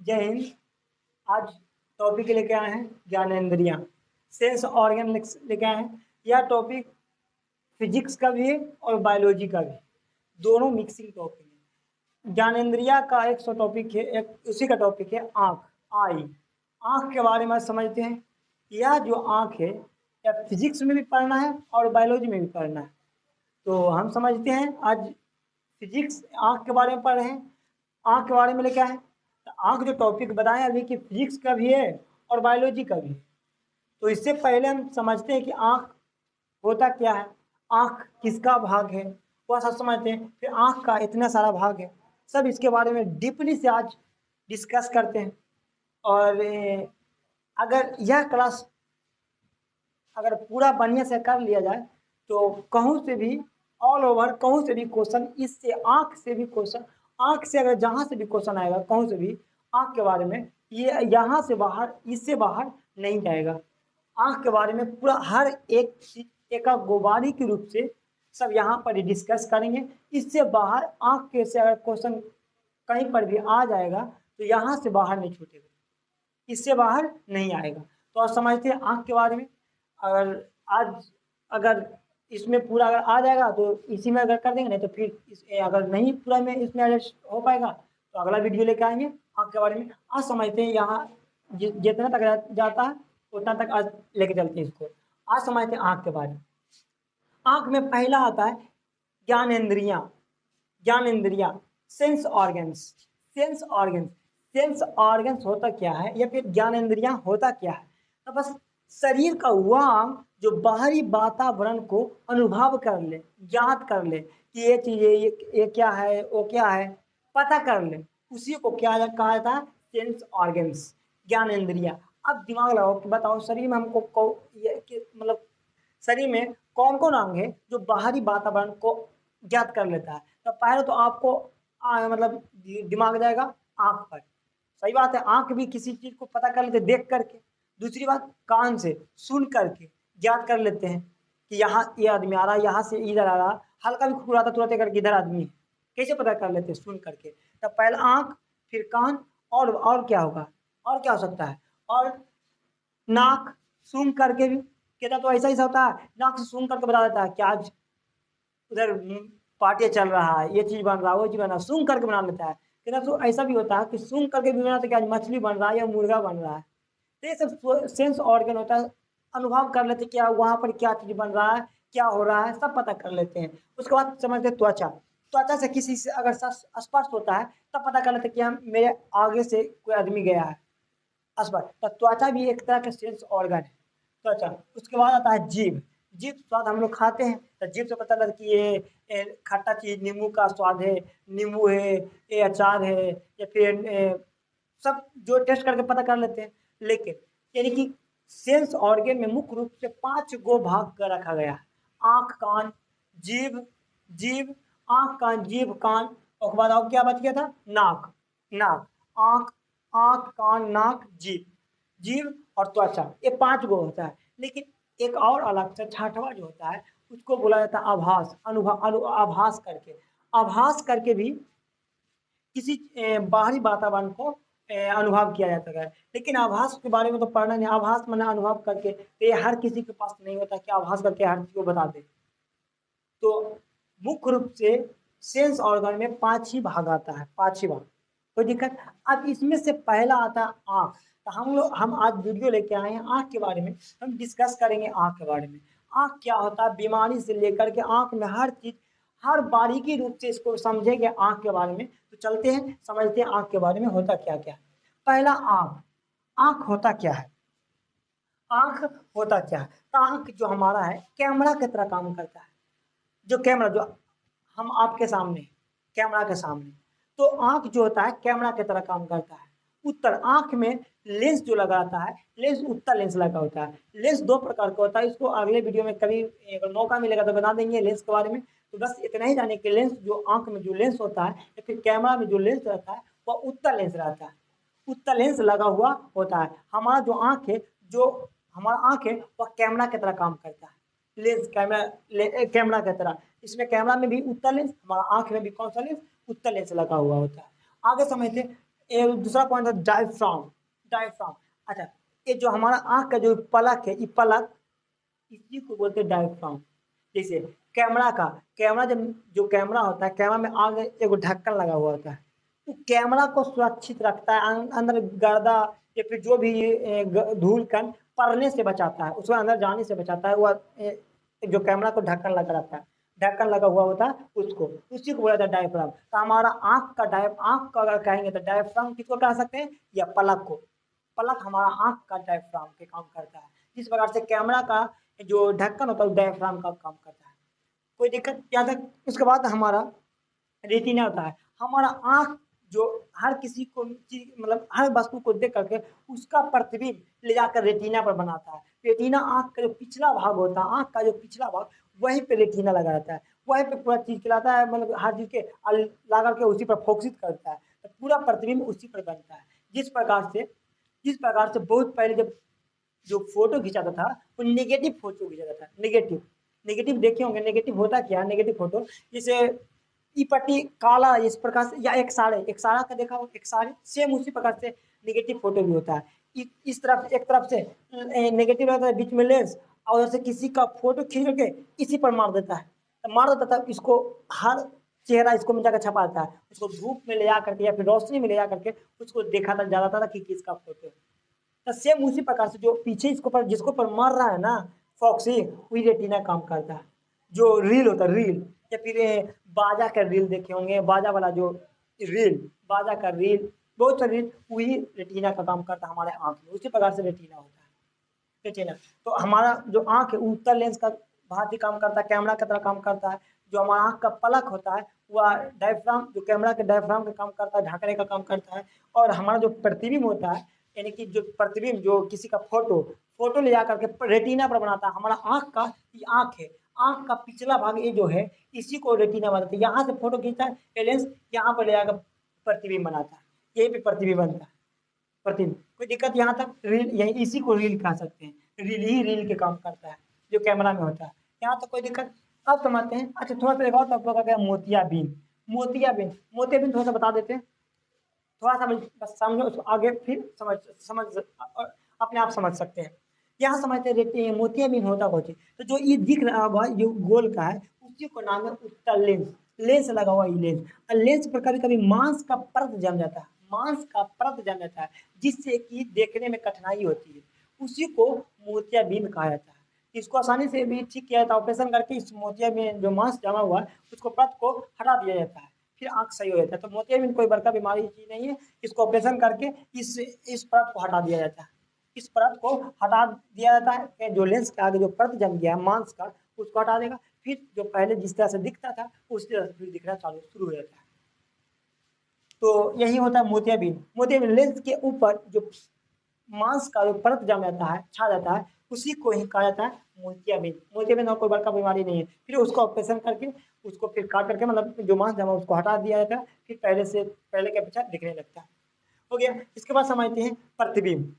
जय हिंद। आज टॉपिक लेके आए हैं ज्ञानेंद्रियाँ, सेंस ऑर्गन लेके आए हैं। यह टॉपिक फिजिक्स का भी है और बायोलॉजी का भी, दोनों मिक्सिंग टॉपिक है। ज्ञानेंद्रिया का एक सौ टॉपिक है, एक उसी का टॉपिक है आँख, आई। आँख के बारे में समझते हैं। यह जो आँख है यह फिजिक्स में भी पढ़ना है और बायोलॉजी में भी पढ़ना है। तो हम समझते हैं आज फिजिक्स आँख के बारे में पढ़ रहे हैं, आँख के बारे में लेके आए हैं। तो आँख जो टॉपिक बताया अभी कि फिजिक्स का भी है और बायोलॉजी का भी है। तो इससे पहले हम समझते हैं कि आँख होता क्या है, आँख किसका भाग है, वह सब समझते हैं। फिर आँख का इतना सारा भाग है, सब इसके बारे में डीपली से आज डिस्कस करते हैं। और अगर यह क्लास अगर पूरा बढ़िया से कर लिया जाए तो कहूँ से भी ऑल ओवर कहूँ से भी क्वेश्चन, इससे आँख से भी क्वेश्चन, आँख से अगर जहाँ से भी क्वेश्चन आएगा कहूँ से भी आँख के बारे में, ये यहाँ से बाहर इससे बाहर नहीं जाएगा। आँख के बारे में पूरा हर एक चीज एक गोबारी के रूप से सब यहाँ पर डिस्कस करेंगे। इससे बाहर आँख के से अगर क्वेश्चन कहीं पर भी आ जाएगा तो यहाँ से बाहर नहीं छूटेगा, इससे बाहर नहीं आएगा। तो आप समझते हैं आँख के बारे में। अगर आज अगर इसमें पूरा अगर आ जाएगा तो इसी में अगर कर देंगे, नहीं तो फिर अगर नहीं पूरा में इसमें एडजस्ट हो पाएगा तो अगला वीडियो लेके आएंगे आँख के बारे में। आज समझते हैं यहाँ जितना तक जाता है उतना तक आज लेके चलते हैं इसको। आज समझते हैं आँख के बारे में। आँख में पहला आता है ज्ञानेंद्रियाँ। ज्ञानेंद्रियाँ, sense organs. Sense organs, sense organs होता क्या है या फिर ज्ञानेंद्रियाँ होता क्या है? तो बस शरीर का वह अंग जो बाहरी वातावरण को अनुभव कर ले, ज्ञात कर ले कि ये चीज़ ये क्या है, वो क्या है, पता कर ले, उसी को क्या कहा जाता है? सेंस ऑर्गन्स, ज्ञानेंद्रियाँ। अब दिमाग लगाओ कि बताओ शरीर में हमको मतलब शरीर में कौन कौन अंग है जो बाहरी वातावरण को ज्ञात कर लेता है? तो पहले तो आपको मतलब दिमाग जाएगा आँख पर। सही बात है, आँख भी किसी चीज़ को पता कर लेते देख करके। दूसरी बात, कान से सुन करके ज्ञात कर लेते हैं कि यहाँ ये आदमी आ रहा है, यहाँ से इधर आ रहा, हल्का भी खुराता तुरंत करके इधर आदमी है। कैसे पता कर लेते हैं? सुन करके। तब पहले आँख, फिर कान, और क्या होगा, और क्या हो सकता है? और नाक, सूंघ करके भी कहता तो ऐसा होता है, नाक से सूंघ करके बता देता है कि आज उधर पार्टी चल रहा है, ये चीज़ बन रहा है, वो चीज़ बन रहा है, सूंघ करके बना लेता है। कहता तो ऐसा भी होता है कि सूंघ करके भी बनाते कि आज मछली बन रहा है या मुर्गा बन रहा है। तो ये सब सेंस ऑर्गन होता है, अनुभव कर लेते क्या वहाँ पर क्या चीज़ बन रहा है, क्या हो रहा है, सब पता कर लेते हैं। उसके बाद समझते त्वचा। त्वचा से किसी से अगर स्पर्श होता है तब पता कर लेते कि हम मेरे आगे से कोई आदमी गया है, स्पर्श। तो त्वचा भी एक तरह का सेंस ऑर्गन है, त्वचा। उसके बाद आता है जीभ। जीभ स्वाद हम लोग खाते हैं तो जीभ से पता लगता है कि ये खट्टा चीज़ नींबू का स्वाद है, नींबू है, ये अचार है, या फिर सब जो टेस्ट करके पता कर लेते हैं। लेकिन यानी कि सेंस ऑर्गन में मुख्य रूप से 5 गो भाग कर रखा गया है। आँख, कान, जीभ, जीभ, आँख, कान, जीभ, कान, और उसके बाद और क्या बच गया था? नाक। नाक, आँख, आँख, कान, नाक, जीभ, जीभ और त्वचा, ये 5 गो होता है। लेकिन एक और अलग से छठवां जो होता है उसको बोला जाता है आभास, आभास करके। आभास करके भी किसी बाहरी वातावरण को अनुभव किया जाता है। लेकिन आभास के बारे में तो पढ़ना नहीं, आभास मैंने अनुभव करके, तो ये हर किसी के पास नहीं होता कि आभास करके हर चीज को बता दे। तो मुख्य रूप से सेंस ऑर्गन में 5 ही भाग आता है, 5 ही भाग, कोई दिक्कत। अब इसमें से पहला आता है आँख। तो हम आज वीडियो लेके आए हैं आँख के बारे में, हम डिस्कस करेंगे आँख के बारे में। आँख क्या होता है, बीमारी से लेकर के आँख में हर चीज, हर बारीकी रूप से इसको समझेंगे आँख के बारे में। तो चलते हैं समझते हैं आँख के बारे में होता क्या क्या है। पहला आँख। आँख होता क्या है? आँख होता क्या है? तो आँख जो हमारा है कैमरा की तरह काम करता है। जो कैमरा, जो हम आपके सामने, कैमरा के सामने, तो आँख जो होता है कैमरा की तरह काम करता है। उत्तर, आँख में लेंस जो लगाता है, लेंस उत्तर लेंस लगा होता है। लेंस 2 प्रकार का होता है, इसको अगले वीडियो में कभी अगर मौका मिलेगा तो बता देंगे लेंस के बारे में। तो बस इतना ही जाने कि लेंस जो आँख में जो लेंस होता है या फिर कैमरा में जो लेंस रहता है वह उत्तर लेंस रहता है, उत्तर लेंस लगा हुआ होता है। हमारा जो आँख है, जो हमारा आँख है वह कैमरा की तरह काम करता है, लेंस कैमरा की तरह। इसमें कैमरा में भी उत्तर लेंस, हमारा आँख में भी कौन सा लेंस? उत्तर लेंस लगा हुआ होता है। आगे समझते ये दूसरा पॉइंट है डायफ्राम। डायफ्राम, अच्छा, ये जो हमारा आँख का जो पलक है, ये पलक, इसी को बोलते हैं डायफ्राम। जैसे कैमरा का, कैमरा जब, जो कैमरा होता है, कैमरा में आगे एक ढक्कन लगा हुआ होता है, वो कैमरा को सुरक्षित रखता है, अंदर गर्दा या फिर जो भी धूल कण पड़ने से बचाता है, उसको अंदर जाने से बचाता है। वह जो कैमरा को ढक्कन लगा रहता है, ढक्कन लगा हुआ होता है, उसको, उसी को बोला जाता है डायफ्राम। तो हमारा आँख का अगर कहेंगे तो डायफ्राम किसको कह सकते हैं, या पलक को। पलक हमारा आँख का डायफ्राम के काम करता है। जिस प्रकार से कैमरा का जो ढक्कन होता है वो डायफ्राम का काम करता है। कोई दिक्कत यहाँ तक? उसके बाद हमारा रेटिना होता है। हमारा आँख जो हर किसी को चीज, मतलब हर वस्तु को देख करके उसका प्रतिबिंब ले जाकर रेटिना पर बनाता है। रेटिना आँख का जो पिछला भाग होता है, आँख का जो पिछला भाग, वहीं पे रेटिना लगा रहता है, वहीं पे पूरा चीज खिलाता है, मतलब हर चीज के ला करके उसी पर फोकसित करता है, तो पूरा प्रतिबिंब उसी पर बनता है। जिस प्रकार से बहुत पहले जब जो फोटो खिंचाता था, वो नेगेटिव फोटो खिंचाता था। नेगेटिव, नेगेटिव देखे होंगे। नेगेटिव होता क्या है, नेगेटिव फोटो जैसे ई पट्टी काला इस प्रकार से, या एक साड़े, एक साड़ा का देखा हो, एक साड़े सेम उसी प्रकार से नेगेटिव फोटो भी होता है। इस तरफ एक तरफ से नेगेटिव रहता है, बीच में लेंस, और उधर से किसी का फोटो खींच करके इसी पर मार देता है, तो मार देता था इसको, हर चेहरा इसको में जाकर छपा देता है, उसको धूप में ले जा करके या फिर रोशनी में ले जा करके उसको देखा था, जाता था कि किसका फोटो है। तो सेम उसी प्रकार से जो पीछे इसको पर, जिसको पर मर रहा है ना फॉक्सी, वही रेटिना काम करता है। जो रील होता है, रील, या फिर बाजा का रील देखे होंगे, बाजा वाला जो रील, बाजा का रील, बहुत सा रील, वही रेटिना का काम करता है हमारे आँख में। उसी प्रकार से रेटिना होता है, रेटिना। तो हमारा जो आँख है उत्तल लेंस का भांति काम करता है, कैमरा की तरह काम करता है। जो हमारा आँख का पलक होता है वह डायफ्राम, जो कैमरा के डायफ्राम का काम करता है, ढकने का काम करता है। और हमारा जो प्रतिबिंब होता है, यानी कि जो प्रतिबिंब, जो किसी का फोटो, फोटो ले जा करके रेटिना पर बनाता है। हमारा आँख का, ये आँख है, आँख का पिछला भाग ये जो है, इसी को रेटिना बनाता है। यहाँ से फोटो खींचता है ये लेंस, यहाँ पर ले जाकर प्रतिबिंब बनाता है, यही पे प्रतिबिंब बनता है, प्रतिबिंब। कोई दिक्कत यहाँ तक? रील, यही इसी को रील कह सकते हैं। रील ही रील के काम करता है, जो कैमरा में होता है। यहाँ तक कोई दिक्कत? अब समझते हैं। अच्छा, थोड़ा सा एक और टॉपिक आ गया, मोतियाबिंद। मोतियाबिंद, मोतियाबिंद थोड़ा सा बता देते हैं, थोड़ा सा बस समझो, उसको आगे फिर समझ समझ अपने आप समझ सकते हैं। यहाँ समझते रहते हैं मोतियाबिंद होता कुछ। तो जो ये दिख रहा होगा, ये गोल का है, उसी को नाम है उत्तल लेंस। लेंस लगा हुआ ये लेंस, और लेंस पर कभी कभी मांस का परत जम जाता है, मांस का परत जम जाता है, जिससे कि देखने में कठिनाई होती है, उसी को मोतियाबिंद कहा जाता है। इसको आसानी से भी ठीक किया जाता है, ऑपरेशन करके इस मोतिया में जो मांस जमा हुआ है उसको परत को हटा दिया जाता है, फिर आँख सही हो जाता है। तो मोतियाबिंद कोई बड़का बीमारी चीज नहीं है, इसको ऑपरेशन करके इस परत को हटा दिया जाता है। इस परत को हटा दिया जाता है कि जो लेंस के आगे जो परत जम गया है मांस का, उसको हटा देगा, फिर जो पहले जिस तरह से दिखता था उस तरह से फिर दिखना चालू शुरू हो जाता है। तो यही होता है मोतियाबिंद। मोतियाबिंद लेंस के ऊपर जो मांस का जो परत जम जाता है, छा जाता है, उसी को ही कहा जाता है मोतियाबिंद। मोतियाबिंद और कोई बड़का बीमारी नहीं है। फिर उसको ऑपरेशन करके, उसको फिर काट करके, मतलब जो मांस जमा उसको हटा दिया जाता है, फिर पहले के अपेक्षा दिखने लगता है। हो गया। इसके बाद समझते हैं प्रतिबिंब।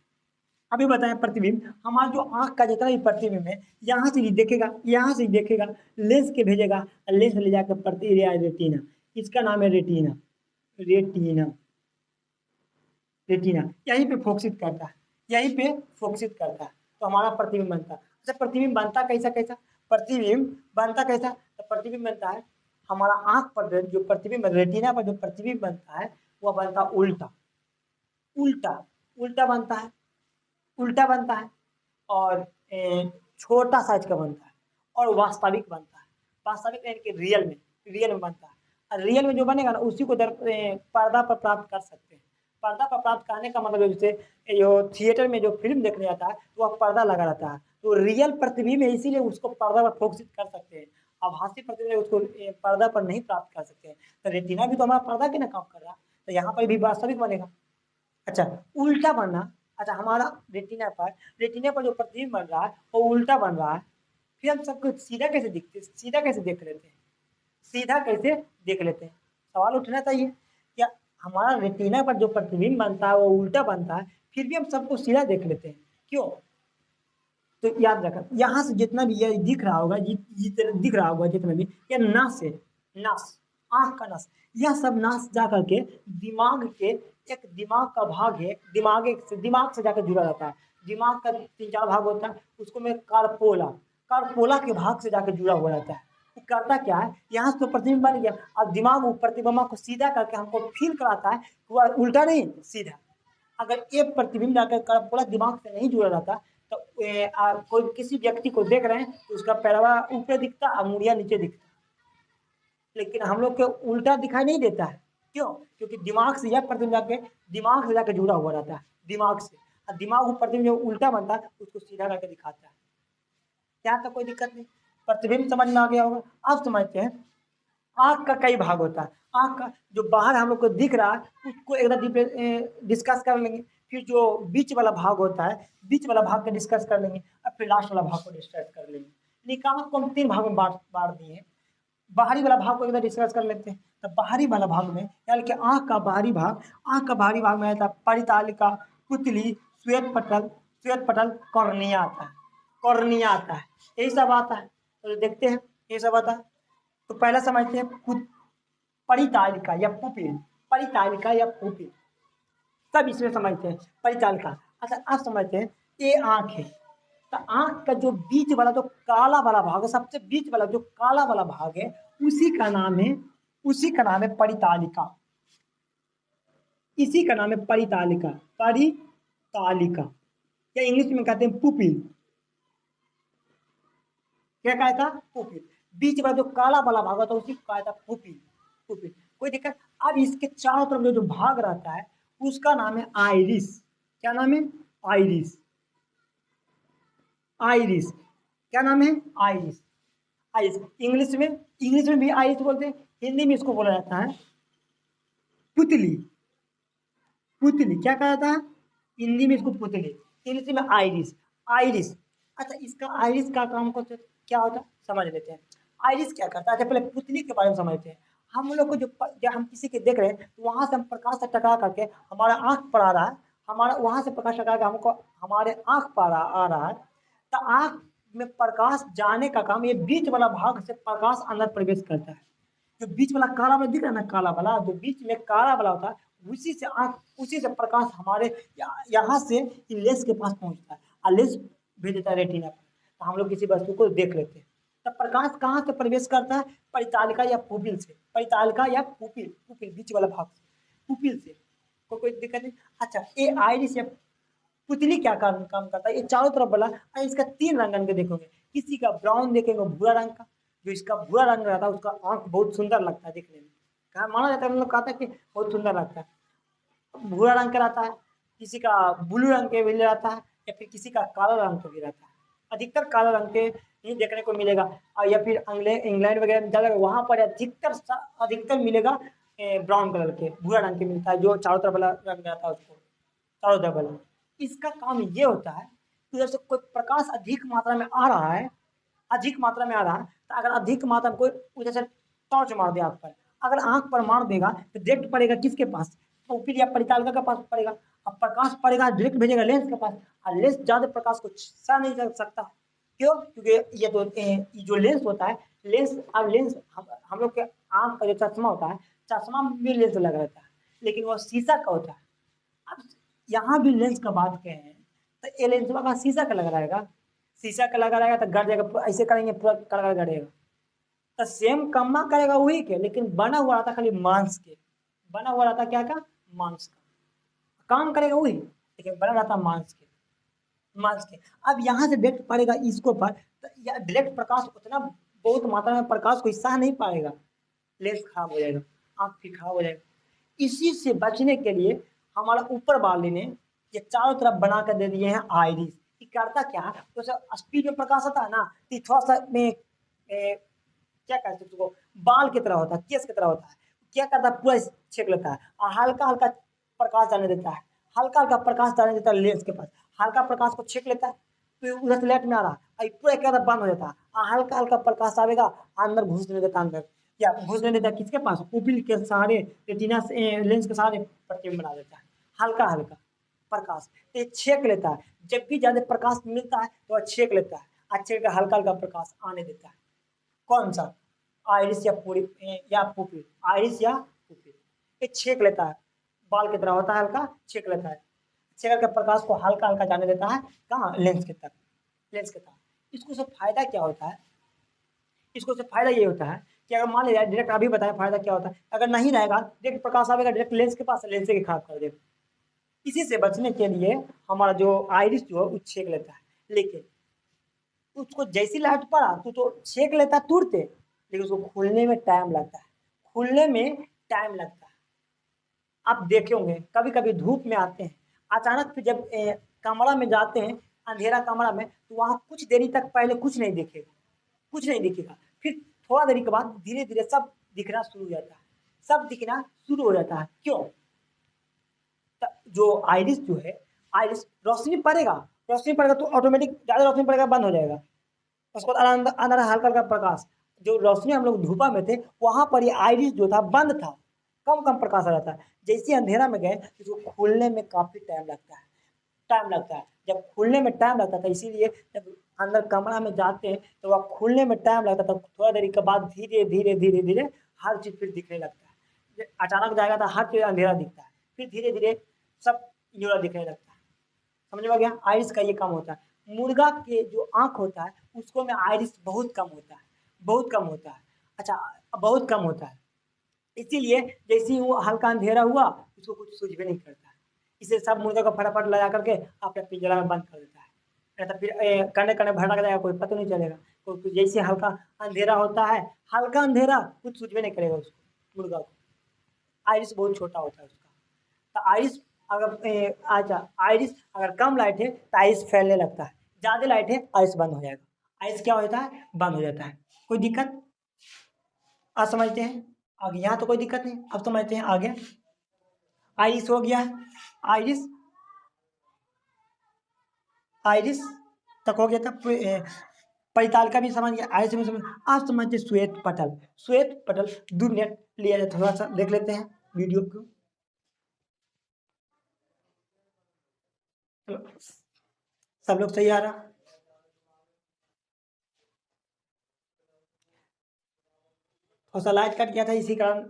अभी बताएं प्रतिबिंब, हमारा जो आँख का जितना भी प्रतिबिंब है, यहाँ से ही देखेगा, यहाँ से ही देखेगा, लेंस के भेजेगा, लेंस ले जाकर रेटिना, इसका नाम है रेटिना। रेटिना, रेटिना यहीं पे फोकसित करता है, यहीं पे फोकसित करता है, तो हमारा प्रतिबिंब बनता है। अच्छा, प्रतिबिंब बनता कैसा कैसा? प्रतिबिंब बनता कैसा? तो प्रतिबिंब बनता है, हमारा आँख पर जो प्रतिबिंब, रेटिना पर जो प्रतिबिंब बनता है, वह बनता उल्टा, उल्टा, उल्टा बनता है, उल्टा बनता है, और छोटा साइज का बनता है, और वास्तविक बनता है। वास्तविक यानी कि रियल में बनता है। और रियल में जो बनेगा ना, उसी को पर्दा पर प्राप्त कर सकते हैं। पर्दा पर प्राप्त करने का मतलब है, जैसे जो थिएटर में जो फिल्म देखने जाता है तो वह पर्दा लगा रहता है, तो रियल प्रतिबिंब है, इसीलिए उसको पर्दा पर फोकसित कर सकते हैं। आभासी प्रतिबिंब उसको पर्दा पर नहीं प्राप्त कर सकते हैं। तो रेटिना भी तो हमारा पर्दा के ना काम कर रहा है, तो यहाँ पर भी वास्तविक बनेगा। अच्छा, उल्टा बनना। अच्छा, हमारा रेटिना पर जो प्रतिबिंब बन रहा है वो उल्टा बन रहा है, फिर हम सबको सीधा कैसे दिखते, सीधा कैसे देख लेते हैं, सीधा कैसे देख लेते हैं? सवाल उठना चाहिए। क्या हमारा रेटिना पर जो प्रतिबिंब बनता है वो उल्टा बनता है, फिर भी हम सबको सीधा देख लेते हैं, क्यों? तो याद रखना, यहाँ से जितना भी ये दिख रहा होगा, दिख रहा होगा जितना भी, ये नस है, नस, आँख का नस, यह सब नस जा करके दिमाग के, एक दिमाग का भाग है, दिमाग से जाकर जुड़ा रहता है। दिमाग का 3-4 भाग होता है, उसको में कार्पोला, कार्पोला के भाग से जाकर जुड़ा हुआ रहता है। वो करता क्या है, यहाँ से तो प्रतिबिंब बन गया, अब दिमाग वो प्रतिबिंब को सीधा करके हमको फील कराता है, वो उल्टा नहीं सीधा। अगर एक प्रतिबिंब जाकर कार्पोला दिमाग से नहीं जुड़ा रहता तो कोई किसी व्यक्ति को देख रहे हैं तो उसका पैरवा ऊपर दिखता और मुड़िया नीचे दिखता, लेकिन हम लोग को उल्टा दिखाई नहीं देता है। क्यों? क्योंकि दिमाग से यह प्रतिबिंब जाके दिमाग से जाकर जुड़ा हुआ रहता है, दिमाग से, और दिमाग वो प्रतिबिंब जो उल्टा बनता है उसको सीधा करके दिखाता है। यहाँ तक कोई दिक्कत नहीं, प्रतिबिंब समझ में आ गया होगा। अब समझते हैं आँख का कई भाग होता है। आँख का जो बाहर हम लोग को दिख रहा है उसको एकदम डिस्कस कर लेंगे, फिर जो बीच वाला भाग होता है बीच वाला भाग को डिस्कस कर लेंगे, और फिर लास्ट वाला भाग को डिस्कस कर लेंगे। निकाह को हम 3 भाग में बांट दिए हैं। बाहरी वाला भाग को एकदम डिस्कस कर लेते हैं। तो बाहरी वाला भाग में यानी कि आँख का बाहरी भाग, आँख का बाहरी भाग में आता है परितालिका, पुतली, श्वेत पटल, कॉर्निया आता है, कॉर्निया आता है, यही सब आता है। तो देखते हैं ये सब आता है। तो पहला समझते हैं परितालिका या पुपिल, परितालिका या पुपिल, सब इसमें समझते हैं परितालिका। अच्छा आप समझते हैं ये आँख है, तो आँख का जो बीच वाला जो काला वाला भाग है, सबसे बीच वाला जो काला वाला भाग है उसी का नाम है परितालिका, इसी का नाम है परितालिका, परितालिका, या इंग्लिश में कहते हैं पुपिल। क्या कहा था? पुपिल। बीच वाला जो काला वाला भाग होता है उसी को कहा था पुपिल, पुपिल। कोई दिक्कत? अब इसके चारों तरफ जो भाग रहता है उसका नाम है आइरिस। क्या नाम है? Iris, iris. क्या नाम है? Iris, iris. इंग्लिश में भी आइरिस बोलते हैं, हिंदी में इसको बोला जाता है पुतली, पुतली। क्या कहा था? हिंदी में इसको पुतली, इंग्लिश में आइरिस, आइरिस। अच्छा इसका आइरिस का काम को क्या होता है समझ लेते हैं। आइरिस क्या करता है? अच्छा पहले पुतली के बारे में समझते हैं। हम लोग को जब हम किसी के देख रहे हैं तो वहां से हम प्रकाश से टकरा करके हमारा आंख पर आ रहा है, हमारा वहां से प्रकाश टकरा के हमको हमारे आंख पर आ रहा है, तो आंख में प्रकाश जाने का काम, ये बीच वाला भाग से प्रकाश अंदर प्रवेश करता है। जो बीच वाला काला वाला दिख रहा है ना, काला वाला जो बीच में काला वाला होता है उसी से प्रकाश हमारे यहाँ से लेंस के पास पहुंचता है और लेंस भेज देता है रेटिना पर, तो हम लोग किसी वस्तु को देख लेते हैं। तब प्रकाश कहाँ से प्रवेश करता है? परितालिका या पुपिल से, परितालिका या पुपिल, पुपिल बीच वाला भाग से, पुपिल से। कोई दिक्कत नहीं। अच्छा ये आइरिस या पुतली क्या काम करता है? ये चारों तरफ वाला, इसका 3 रंग के देखोगे, किसी का ब्राउन देखेंगे भूरा रंग का, जो इसका भूरा रंग रहता है उसका आंख बहुत सुंदर लगता है देखने में, कहा माना जाता है, हम लोग कहते हैं कि बहुत सुंदर लगता है। भूरा रंग का रहता है, किसी का ब्लू रंग के भी रहता है, या फिर किसी का काला रंग का भी रहता है। अधिकतर काला रंग के ही देखने को मिलेगा, और या फिर इंग्लैंड वगैरह में जाएगा वहाँ पर अधिकतर मिलेगा ब्राउन कलर के, भूरा रंग के मिलता है, जो चारों तरफ वाला रंग रहता है उसको चारों तरफ वाला। इसका काम ये होता है कि जैसे कोई प्रकाश अधिक मात्रा में आ रहा है, अधिक मात्रा में आ रहा है, तो अगर अधिक मात्रा में कोई जैसे टॉर्च मार दे आँख पर, अगर आँख पर मार देगा तो डायरेक्ट पड़ेगा किसके पास? पुपिल या परितालिका के पास पड़ेगा। अब प्रकाश पड़ेगा डायरेक्ट भेजेगा लेंस के पास, और लेंस ज्यादा प्रकाश को सह नहीं कर सकता। क्यों? क्योंकि ये जो लेंस होता है, लेंस हम लोग के आँख का जो चश्मा होता है, चश्मा में लेंस लगा रहता है, लेकिन वो शीशा का होता है। अब यहाँ भी लेंस का बात कहें हैं तो ये लेंस का शीशा का लगा रहेगा, शीशा का लगा रहेगा तो गड़ जाएगा, ऐसे करेंगे पूरा कड़कड़ गड़ेगा। तो सेम कम्मा करेगा वही के, लेकिन बना हुआ रहता खाली मांस के, बना हुआ रहता क्या का? मांस का। काम करेगा वही लेकिन बना रहता मांस के, मांस के। अब यहाँ से डायरेक्ट पड़ेगा इसको पर, तो डायरेक्ट प्रकाश उतना बहुत मात्रा में प्रकाश को सह नहीं पाएगा, लेंस खराब हो जाएगा, आँख फिर खराब हो जाएगा। इसी से बचने के लिए हमारा ऊपर वाले ने ये चारों तरफ बना कर दे दिए हैं आइरिस। ये करता क्या है? तो स्पीड में प्रकाश आता है ना, तो थोड़ा सा में क्या कहते हैं उसको, बाल की तरह होता है, केस की तरह होता है। क्या करता है? पूरा छेक लेता है और हल्का हल्का प्रकाश जाने देता है, हल्का हल्का प्रकाश जाने देता है लेंस के पास, हल्का प्रकाश को छेक लेता है, तो उधर से लाइट में आ रहा है पूरा क्या बंद हो जाता है, और हल्का हल्का प्रकाश आएगा अंदर घुसने देता अंदर, या घुसने देता है किसके पास? पुपिल के सहारे, रेटिना से लेंस के सहारे प्रतिबिंब बना देता है हल्का हल्का प्रकाश। तो ये छेक लेता है, जब भी ज्यादा प्रकाश मिलता है तो छेक लेता है, अच्छे का हल्का हल्का प्रकाश आने देता है। कौन सा? आइरिस या पूरी या पुपिल, आइरिस या पुपिल। ये छेक लेता है, बाल की तरह होता है, हल्का छेक लेता है, छेक करके प्रकाश को हल्का हल्का जाने देता है कहाँ, लेंस के तक, लेंस के तक। इसको से फायदा क्या होता है, इसको से फायदा ये होता है कि अगर मान लिया डायरेक्ट अभी बताया फायदा क्या होता है, अगर नहीं रहेगा डायरेक्ट प्रकाश आएगा डायरेक्ट लेंस के पास, लेंस के खराब कर देगा। इसी से बचने के लिए हमारा जो आइरिस जो है वो छेक लेता है, लेकिन उसको जैसी लाइट पड़ा तो छेक लेता तुरंत, लेकिन उसको खुलने में टाइम लगता है, खुलने में टाइम लगता है। आप देखे होंगे कभी कभी धूप में आते हैं, अचानक फिर जब कमरा में जाते हैं, अंधेरा कमरा में, तो वहाँ कुछ देरी तक पहले कुछ नहीं दिखेगा, कुछ नहीं दिखेगा, फिर थोड़ा देरी के बाद धीरे धीरे सब दिखना शुरू हो जाता है, सब दिखना शुरू हो जाता है। क्यों? जो आइरिस जो है, आइरिस रोशनी पड़ेगा, रोशनी पड़ेगा तो ऑटोमेटिक ज़्यादा रोशनी पड़ेगा बंद हो जाएगा, उसके बाद अंदर अंदर हल्का हल्का प्रकाश, जो रोशनी हम लोग धूपा में थे वहां पर ये आइरिस जो था बंद था, कम कम प्रकाश आ रहा था। जैसे अंधेरा में गए इसको खुलने में काफी टाइम लगता है, टाइम लगता है। जब खुलने में टाइम लगता था इसीलिए जब अंदर कमरा में जाते हैं तो वह खुलने में टाइम लगता था, थोड़ा देरी के बाद धीरे धीरे धीरे धीरे हर चीज फिर दिखने लगता है। अचानक जाएगा तो हर चीज अंधेरा दिखता है, फिर धीरे धीरे सब न्यूरा दिखने लगता है। समझ में आ गया? आइरिस का ये काम होता है। मुर्गा के जो आंख होता है उसको में आइरिस बहुत कम होता है, बहुत कम होता है। अच्छा, बहुत कम होता है, इसीलिए जैसे ही वो हल्का अंधेरा हुआ उसको कुछ सूझ भी नहीं करता है, इसे सब मुर्गा को फटाफट लगा करके अपने पिंजरा में बंद कर देता है, नहीं तो फिर कने कने भटक जाएगा, कोई पता नहीं चलेगा। तो जैसे हल्का अंधेरा होता है, हल्का अंधेरा कुछ सूझ भी नहीं करेगा उसको, मुर्गा को। आइरिस बहुत छोटा होता है उसका, तो आइरिस अगर अच्छा, आइरिस अगर कम लाइट है तो आइरिस फैलने लगता है, ज़्यादा लाइट है आइरिस बंद हो जाएगा, आइरिस क्या होता है, बंद हो जाता है। कोई दिक्कत? आज समझते हैं आगे, यहाँ तो कोई दिक्कत नहीं, अब समझते हैं आगे। आइरिस हो गया, आइरिस, आइरिस तक हो गया था, पैताल का भी समझ गया, आइरिस में समझ। आज समझते श्वेत पटल, श्वेत पटल 2 मिनट लिया जाए, थोड़ा सा देख लेते हैं वीडियो को। चलो, सब लोग सही आ रहा? थोड़ा सा लाइट कट गया था इसी कारण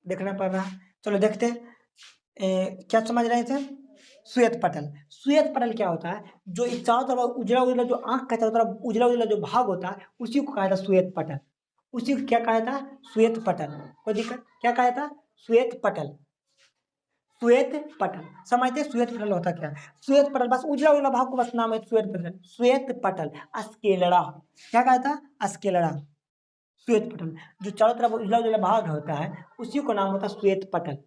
देखना पड़ रहा है। चलो देखते हैं क्या समझ रहे थे। श्वेत पटल, श्वेत पटल क्या होता है, जो इस चारों तरफ उजला उजला जो आंख का चारों तरफ उजला उजला जो भाग होता है उसी को कहा था श्वेत पटल, उसी को क्या कहा था, श्वेत पटल। कोई दिक्कत? क्या कहा था, श्वेत पटल, श्वेत पटल। समझते श्वेत पटल होता क्या है, श्वेत पटल बस उजला उजला भाग को बस नाम है श्वेत पटल, श्वेत पटल। अस्केलड़ा, क्या कहा था, अस्केलड़ा, श्वेत पटल। जो चारों तरफ उजला उजला भाग होता है उसी को नाम होता है श्वेत पटल,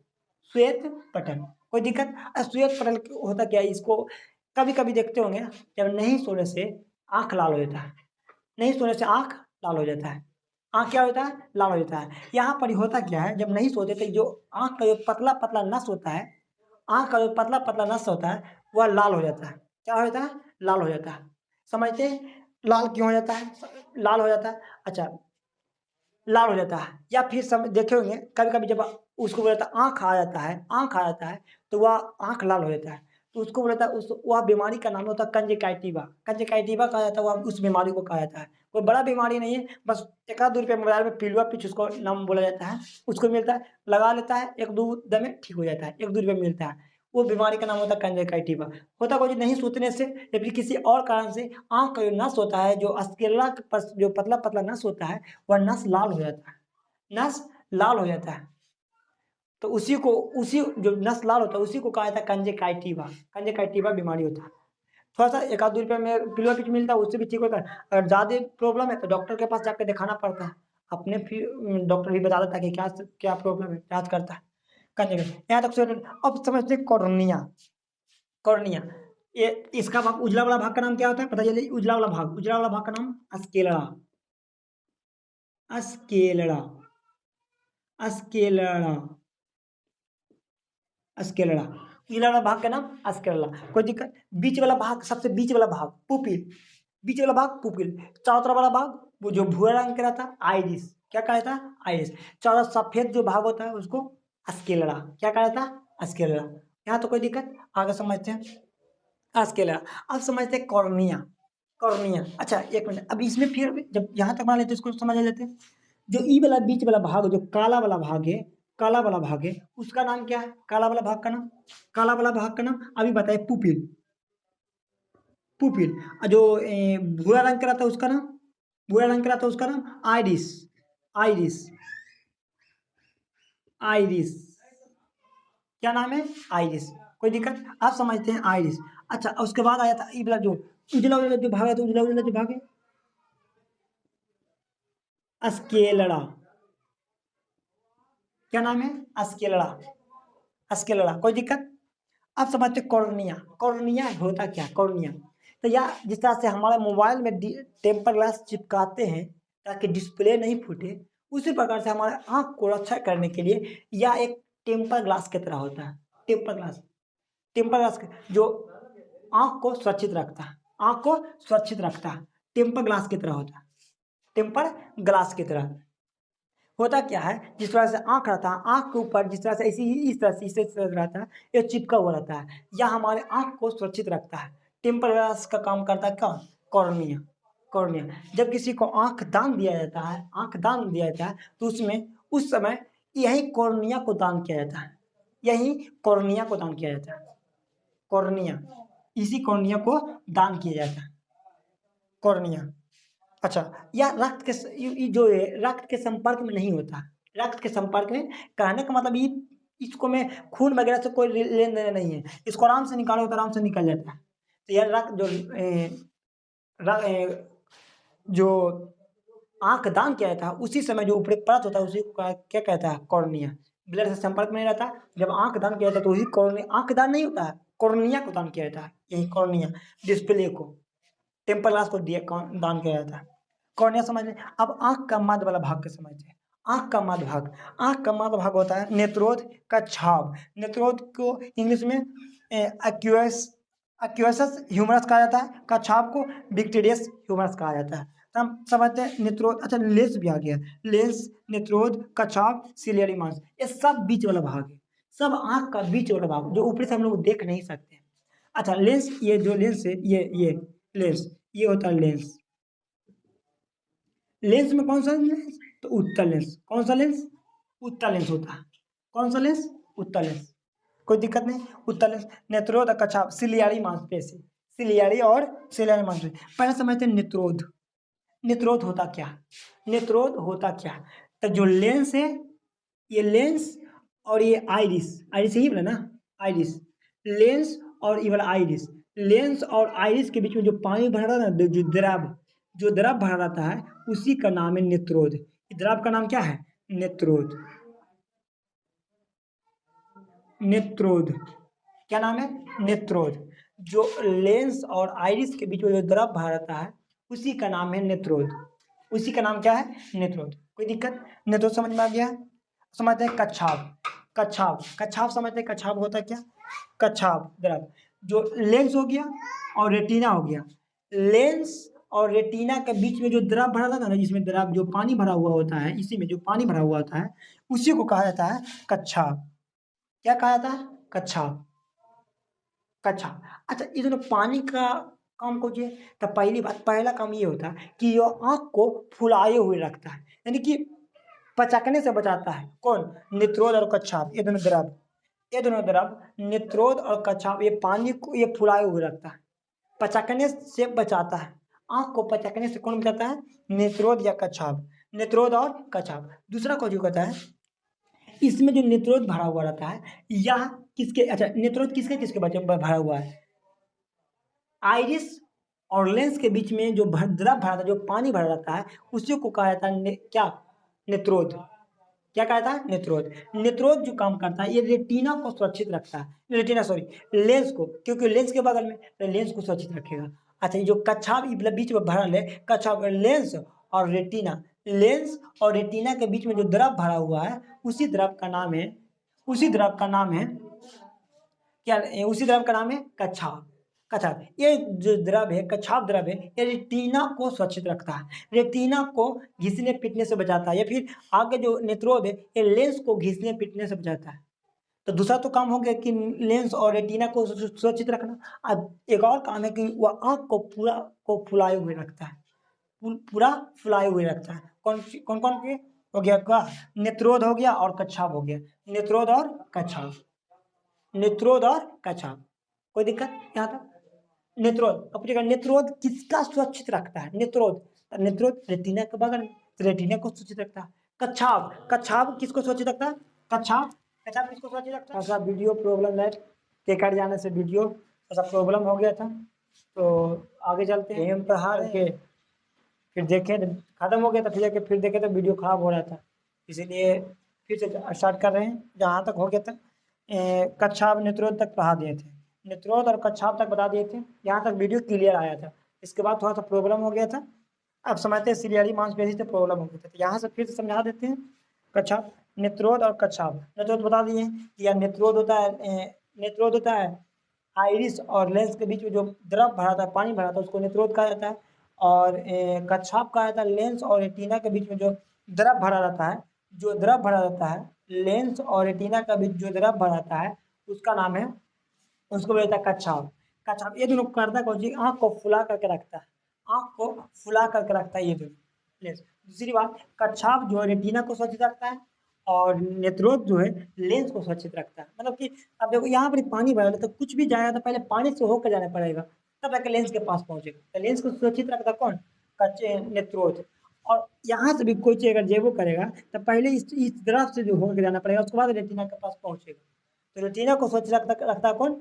श्वेत पटल। कोई दिक्कत? श्वेत पटल होता क्या है, इसको कभी कभी देखते होंगे जब नहीं सोने से आंख लाल हो जाता है, नहीं सोने से आंख लाल हो जाता है, आंख क्या होता है, लाल हो जाता है। यहाँ पर होता क्या है, जब नहीं सोते तो जो आंख का जो पतला पतला नस होता है, आंख का जो पतला पतला नस होता है वह लाल हो जाता है। क्या हो जाता है, लाल हो जाता है। समझते हैं लाल क्यों हो जाता है, लाल हो जाता है। अच्छा, लाल हो जाता है, या फिर सब देखे होंगे कभी कभी जब उसको बोला जाता है आँख आ जाता है, आँख आ जाता है तो वह आँख लाल हो जाता है, तो उसको बोला जाता है, उस वह बीमारी का नाम होता है कंजक्टिवा, कंजक्टिवा कहा जाता है, वह उस बीमारी को कहा जाता है। कोई बड़ा बीमारी नहीं है, बस 1-2 रुपये मोबाइल में पिलुआ पिच उसको नाम बोला जाता है, उसको मिलता है, लगा लेता है, 1-2 दिन में ठीक हो जाता है, 1-2 रुपये मिलता है। वो बीमारी का नाम होता है कंजक्टिवा। होता कुछ नहीं सोचने से या फिर किसी और कारण से आँख का जो नस होता है, जो स्क्लेरा के पास जो पतला पतला नस होता है वह नस लाल हो जाता है, नस लाल हो जाता है। तो उसी को, उसी जो नस लाल होता है उसी को कहा जाता है कंजक्टिवा, कंजक्टिवा बीमारी होता है। थोड़ा सा 1-2 रुपये में पिलुआ पिच मिलता है, उससे भी ठीक होता है। अगर ज़्यादा प्रॉब्लम है तो डॉक्टर के पास जाकर दिखाना पड़ता है, अपने फिर डॉक्टर भी बता देता है कि क्या क्या प्रॉब्लम है, जाँच करता है। कंजक्टिवा यहाँ तक समझ। अब समझते हैं कॉर्निया, कॉर्निया, ये इसका भाग, उजला वाला भाग का नाम क्या होता है पता चलिए, उजला वाला भाग, उजला वाला भाग का नाम स्क्लेरा, स्क्लेरा, स्क्लेरा, स्क्लेरा। उजला वाला भाग का नाम स्क्लेरा। कोई दिक्कत? बीच वाला भाग, सबसे बीच वाला भाग पुपिल, बीच वाला भाग पुपिल। चारों तरफ वाला भाग वो जो भूरा रंग का रहता है आइरिस, क्या कहा जाता है, आइरिस। चारों सफेद जो भाग होता है उसको स्क्लेरा, क्या कहा जाता है, स्क्लेरा। यहाँ तो कोई दिक्कत? आगे समझते हैं स्क्लेरा। अब समझते हैं कॉर्निया, कॉर्निया। अच्छा एक मिनट, अब इसमें फिर जब यहाँ तक मान लेते इसको समझ लेते हैं। जो ई वाला बीच वाला भाग, जो काला वाला भाग है, काला वाला भाग है, उसका नाम क्या है? काला वाला भाग का नाम, काला वाला भाग का नाम अभी बताए, पुपिल। पुपिल। जो भूरा रंग का रहता है उसका नाम, भूरा रंग का रहता है उसका नाम आइरिस। आइरिस, आइरिस, क्या नाम है? आइरिस। कोई दिक्कत? आप समझते हैं आइरिस। अच्छा, उसके बाद आया था ई वाला जो उजला उजला जो भाग है, तो उजला उजला जो भाग है अस्केलड़ा। क्या नाम है? अस्केलड़ा। अस्केलड़ा। कोई दिक्कत? अब समझते कॉर्निया। कॉर्निया होता क्या? कॉर्निया तो या जिस तरह से हमारे मोबाइल में टेम्पर ग्लास चिपकाते हैं ताकि डिस्प्ले नहीं फूटे, उसी प्रकार से हमारे आँख को रक्षा करने के लिए या एक टेम्पर ग्लास की तरह होता है। टेम्पर ग्लास, टेम्पर ग्लास जो आँख को सुरक्षित रखता है, आँख को सुरक्षित रखता है, टेम्पर ग्लास की तरह होता है। टेम्पर ग्लास की तरह होता क्या है, जिस तरह से आँख रहता है, आँख के ऊपर जिस तरह से ऐसी ही इस तरह से इस तरह रहता है, ये चिपका हुआ रहता है, या हमारे आँख को सुरक्षित रखता है। टेम्पर ग्लास का काम करता है कौन? कॉर्निया। कॉर्निया। जब किसी को आँख दान दिया जाता है, आँख दान दिया जाता है, तो उसमें उस समय यही कॉर्निया को दान किया जाता है, यही कॉर्निया को दान किया जाता है। कॉर्निया, इसी कॉर्निया को दान किया जाता है, कॉर्निया। अच्छा, या रक्त के जो है रक्त के संपर्क में नहीं होता, रक्त के संपर्क में, कहने का मतलब ये इसको में खून वगैरह से कोई लेन देन नहीं है, इसको आराम से निकालो तो आराम से निकल जाता है। तो यह रक्त जो जो आंख दान किया जाता है, उसी समय जो ऊपरी परत होता है उसी को क्या कहता है? कॉर्निया। ब्लड से संपर्क में नहीं रहता, जब आंख दान किया जाता है तो उसी कॉर्निया, आंख दान नहीं होता है, कॉर्निया को दान किया जाता है, यही कॉर्निया, डिस्प्ले को, टेम्पर ग्लास को दिया दान किया जाता है। कॉर्निया समझ में। अब आंख का मध्य वाला भाग को समझते हैं। आंख का मध्य भाग, आंख का मध्य भाग होता है नेत्रोद का छाव। नेत्रोद को इंग्लिश में एक्यूएस एक्यूएसस ह्यूमरस कहा जाता है, का छाव को विक्टेरियस ह्यूमरस कहा जाता है। तो हम समझते हैं नेत्रोद। अच्छा, लेंस भी आ गया, लेंस, नेत्रोद, कछाव, सिलियरी मांस, ये सब बीच वाला भाग है, सब आंख का बीच वाला भाग जो ऊपरी से हम लोग देख नहीं सकते। अच्छा, लेंस, ये जो लेंस है, ये लेंस, ये होता है लेंस। लेंस में कौन सा लेंस? तो उत्तल लेंस। कौन सा लेंस? उत्तल लेंस होता है। कौन सा लेंस? उत्तल लेंस। कोई दिक्कत नहीं। उत्तल लेंस। नेत्रोद और कछाव, सिलियारी मांसपेशी, सिलियारी और सिलियारी मांसपेशी। पहले समझते हैं नेत्रोद। नेत्रोद होता क्या? नेत्रोद होता क्या? तो जो लेंस है, ये लेंस और ये आइरिस, आइरिस यही बोला ना, आइरिस, लेंस और ये वाला आइरिस, लेंस और आइरिस के बीच में जो पानी भरा रहता है ना, जो द्रव, जो द्रव भरा रहता है, उसी का नाम है नेत्रोद। द्रव का नाम क्या है? नेत्रोद। नेत्रोद। क्या नाम है? नेत्रोद। जो लेंस और आइरिस के बीच में जो द्रव भरा रहता है, उसी का नाम है नेत्रोद। उसी का नाम क्या है? नेत्रोद। कोई दिक्कत? नेत्रोद समझ में आ गया? समझते हैं कच्छाव। कच्छाव, कच्छाव समझते हैं, कच्छाव होता है क्या? कच्छाव द्रव, जो लेंस हो गया और रेटिना हो गया, लेंस और रेटिना के बीच में जो द्रव भरा रहता है ना, जिसमें द्रव जो पानी भरा हुआ होता है, इसी में जो पानी भरा हुआ होता है, उसी को कहा जाता है कच्छाव। क्या कहा जाता है? कच्छाव। कच्छाव। अच्छा, ये जो पानी का काम को जो, तो पहली बात, पहला काम ये होता है कि ये आँख को फुलाए हुए रखता है, यानी कि पचकने से बचाता है। कौन? नेत्रोद और कच्छाव, ये दोनों द्रव, ये दोनों द्रव, नेत्रोद और कच्छाव, ये पानी को ये फुलाए हुए रखता है, पचकने से बचाता है। आँख को पचकने से कौन बचाता है? नेत्रोद या कच्छाव। नेत्रोद और कच्छाव। दूसरा को जो कहता है, इसमें जो नेत्रोद भरा हुआ रहता है, यह किसके, अच्छा, नेत्रोद किसके किसके भरा हुआ है? आइरिस और लेंस के बीच में जो द्रव भरा था, जो पानी भरा रहता है, उसी को कहा जाता है क्या? नेत्रोद। क्या कहा था? नेत्रोद। नेत्रोद जो काम करता है, ये रेटिना को सुरक्षित रखता है, रेटिना सॉरी, लेंस को, क्योंकि लेंस के बगल में, तो लेंस को सुरक्षित रखेगा। अच्छा, ये जो कच्छाव बीच में भरा है, कच्छाव, लेंस और रेटिना, लेंस और रेटिना के बीच में जो द्रव भरा हुआ है, उसी द्रव का नाम है, उसी द्रव का नाम है क्या? उसी द्रव का नाम है कच्छाव। कच्छाव, ये जो द्रव है, कच्छाव द्रव है, ये रेटिना को सुरक्षित रखता है, रेटिना को घिसने पिटने से बचाता है, या फिर आगे जो नेत्रोद है, ये लेंस को घिसने पिटने से बचाता है। तो दूसरा तो काम हो गया कि लेंस और रेटिना को सुरक्षित रखना। अब एक और काम है कि वह आँख को पूरा को फुलाए हुए रखता है, पूरा फुलाए हुए रखता है। कौन कौन कौन के? हो गया का नेत्रोद हो गया और कच्छाप हो गया। नेत्रोद और कच्छाप, नेत्रोद और कच्छाप, कोई दिक्कत यहाँ तक? नेत्रोद, अब पूछेगा नेत्रोद किसका सुरक्षित रखता है? नेत्रोद, नेत्रोद रेटिना के बगल में, रेटिना को सुरक्षित रखता है। कच्छाप, कच्छाप किसको सुरक्षित रखता है? कच्छाप, कच्छाप किसको सुरक्षित रखता है? ऐसा वीडियो प्रॉब्लम है, के कट जाने से वीडियो ऐसा प्रॉब्लम हो गया था, तो आगे चलते हैं। हम पढ़ा के फिर देखे खत्म हो गया था, फिर जाके फिर देखे तो वीडियो खराब हो रहा था, इसीलिए फिर से स्टार्ट कर रहे हैं। जहाँ तक हो गया था कच्छाप नेत्रोद तक पढ़ा दिए थे, नेत्रोद और कच्छाप तक बता दिए थे, यहाँ तक वीडियो क्लियर आया था। इसके बाद थोड़ा सा प्रॉब्लम हो गया था, अब समझते हैं सीलियारी मांसपेशी से प्रॉब्लम हो गया था, तो यहाँ से फिर से समझा देते हैं। कच्छाप, नेत्रोद और कच्छाप। नेत्रोद बता दिए कि यह नेत्रोद होता है, नेत्रोद होता है आइरिस और लेंस के बीच में जो द्रव भरा था, पानी भरा था, उसको नेत्रोद कहा जाता है। और कच्छाप कहा जाता है लेंस और रेटिना के बीच में जो द्रव भरा रहता है, जो द्रव भरा रहता है लेंस और रेटिना के बीच जो द्रव भरा रहता है, उसका नाम है, उसको बोलता है कच्छाप। कच्छाप ये दोनों करता कौन सी? आँख को फुला करके रखता है, आँख को फुला करके रखता है ये दोनों लेंस। दूसरी बात, कच्छाप जो है रेटिना को सुरक्षित रखता है और नेत्रोद जो है लेंस को सुरक्षित रखता है। मतलब कि अब देखो यहाँ पर पानी भरा है, तो कुछ भी जाएगा तो पहले पानी से होकर जाना पड़ेगा, तब जाके लेंस के पास पहुंचेगा। तो लेंस को सुरक्षित रखता कौन? कच्चे नेत्रोद। और यहाँ से भी कोई चीज अगर जेबो करेगा तो पहले इस तरफ से जो होकर जाना पड़ेगा, उसके बाद रेटिना के पास पहुंचेगा। तो रेटिना को सुरक्षित रखता कौन?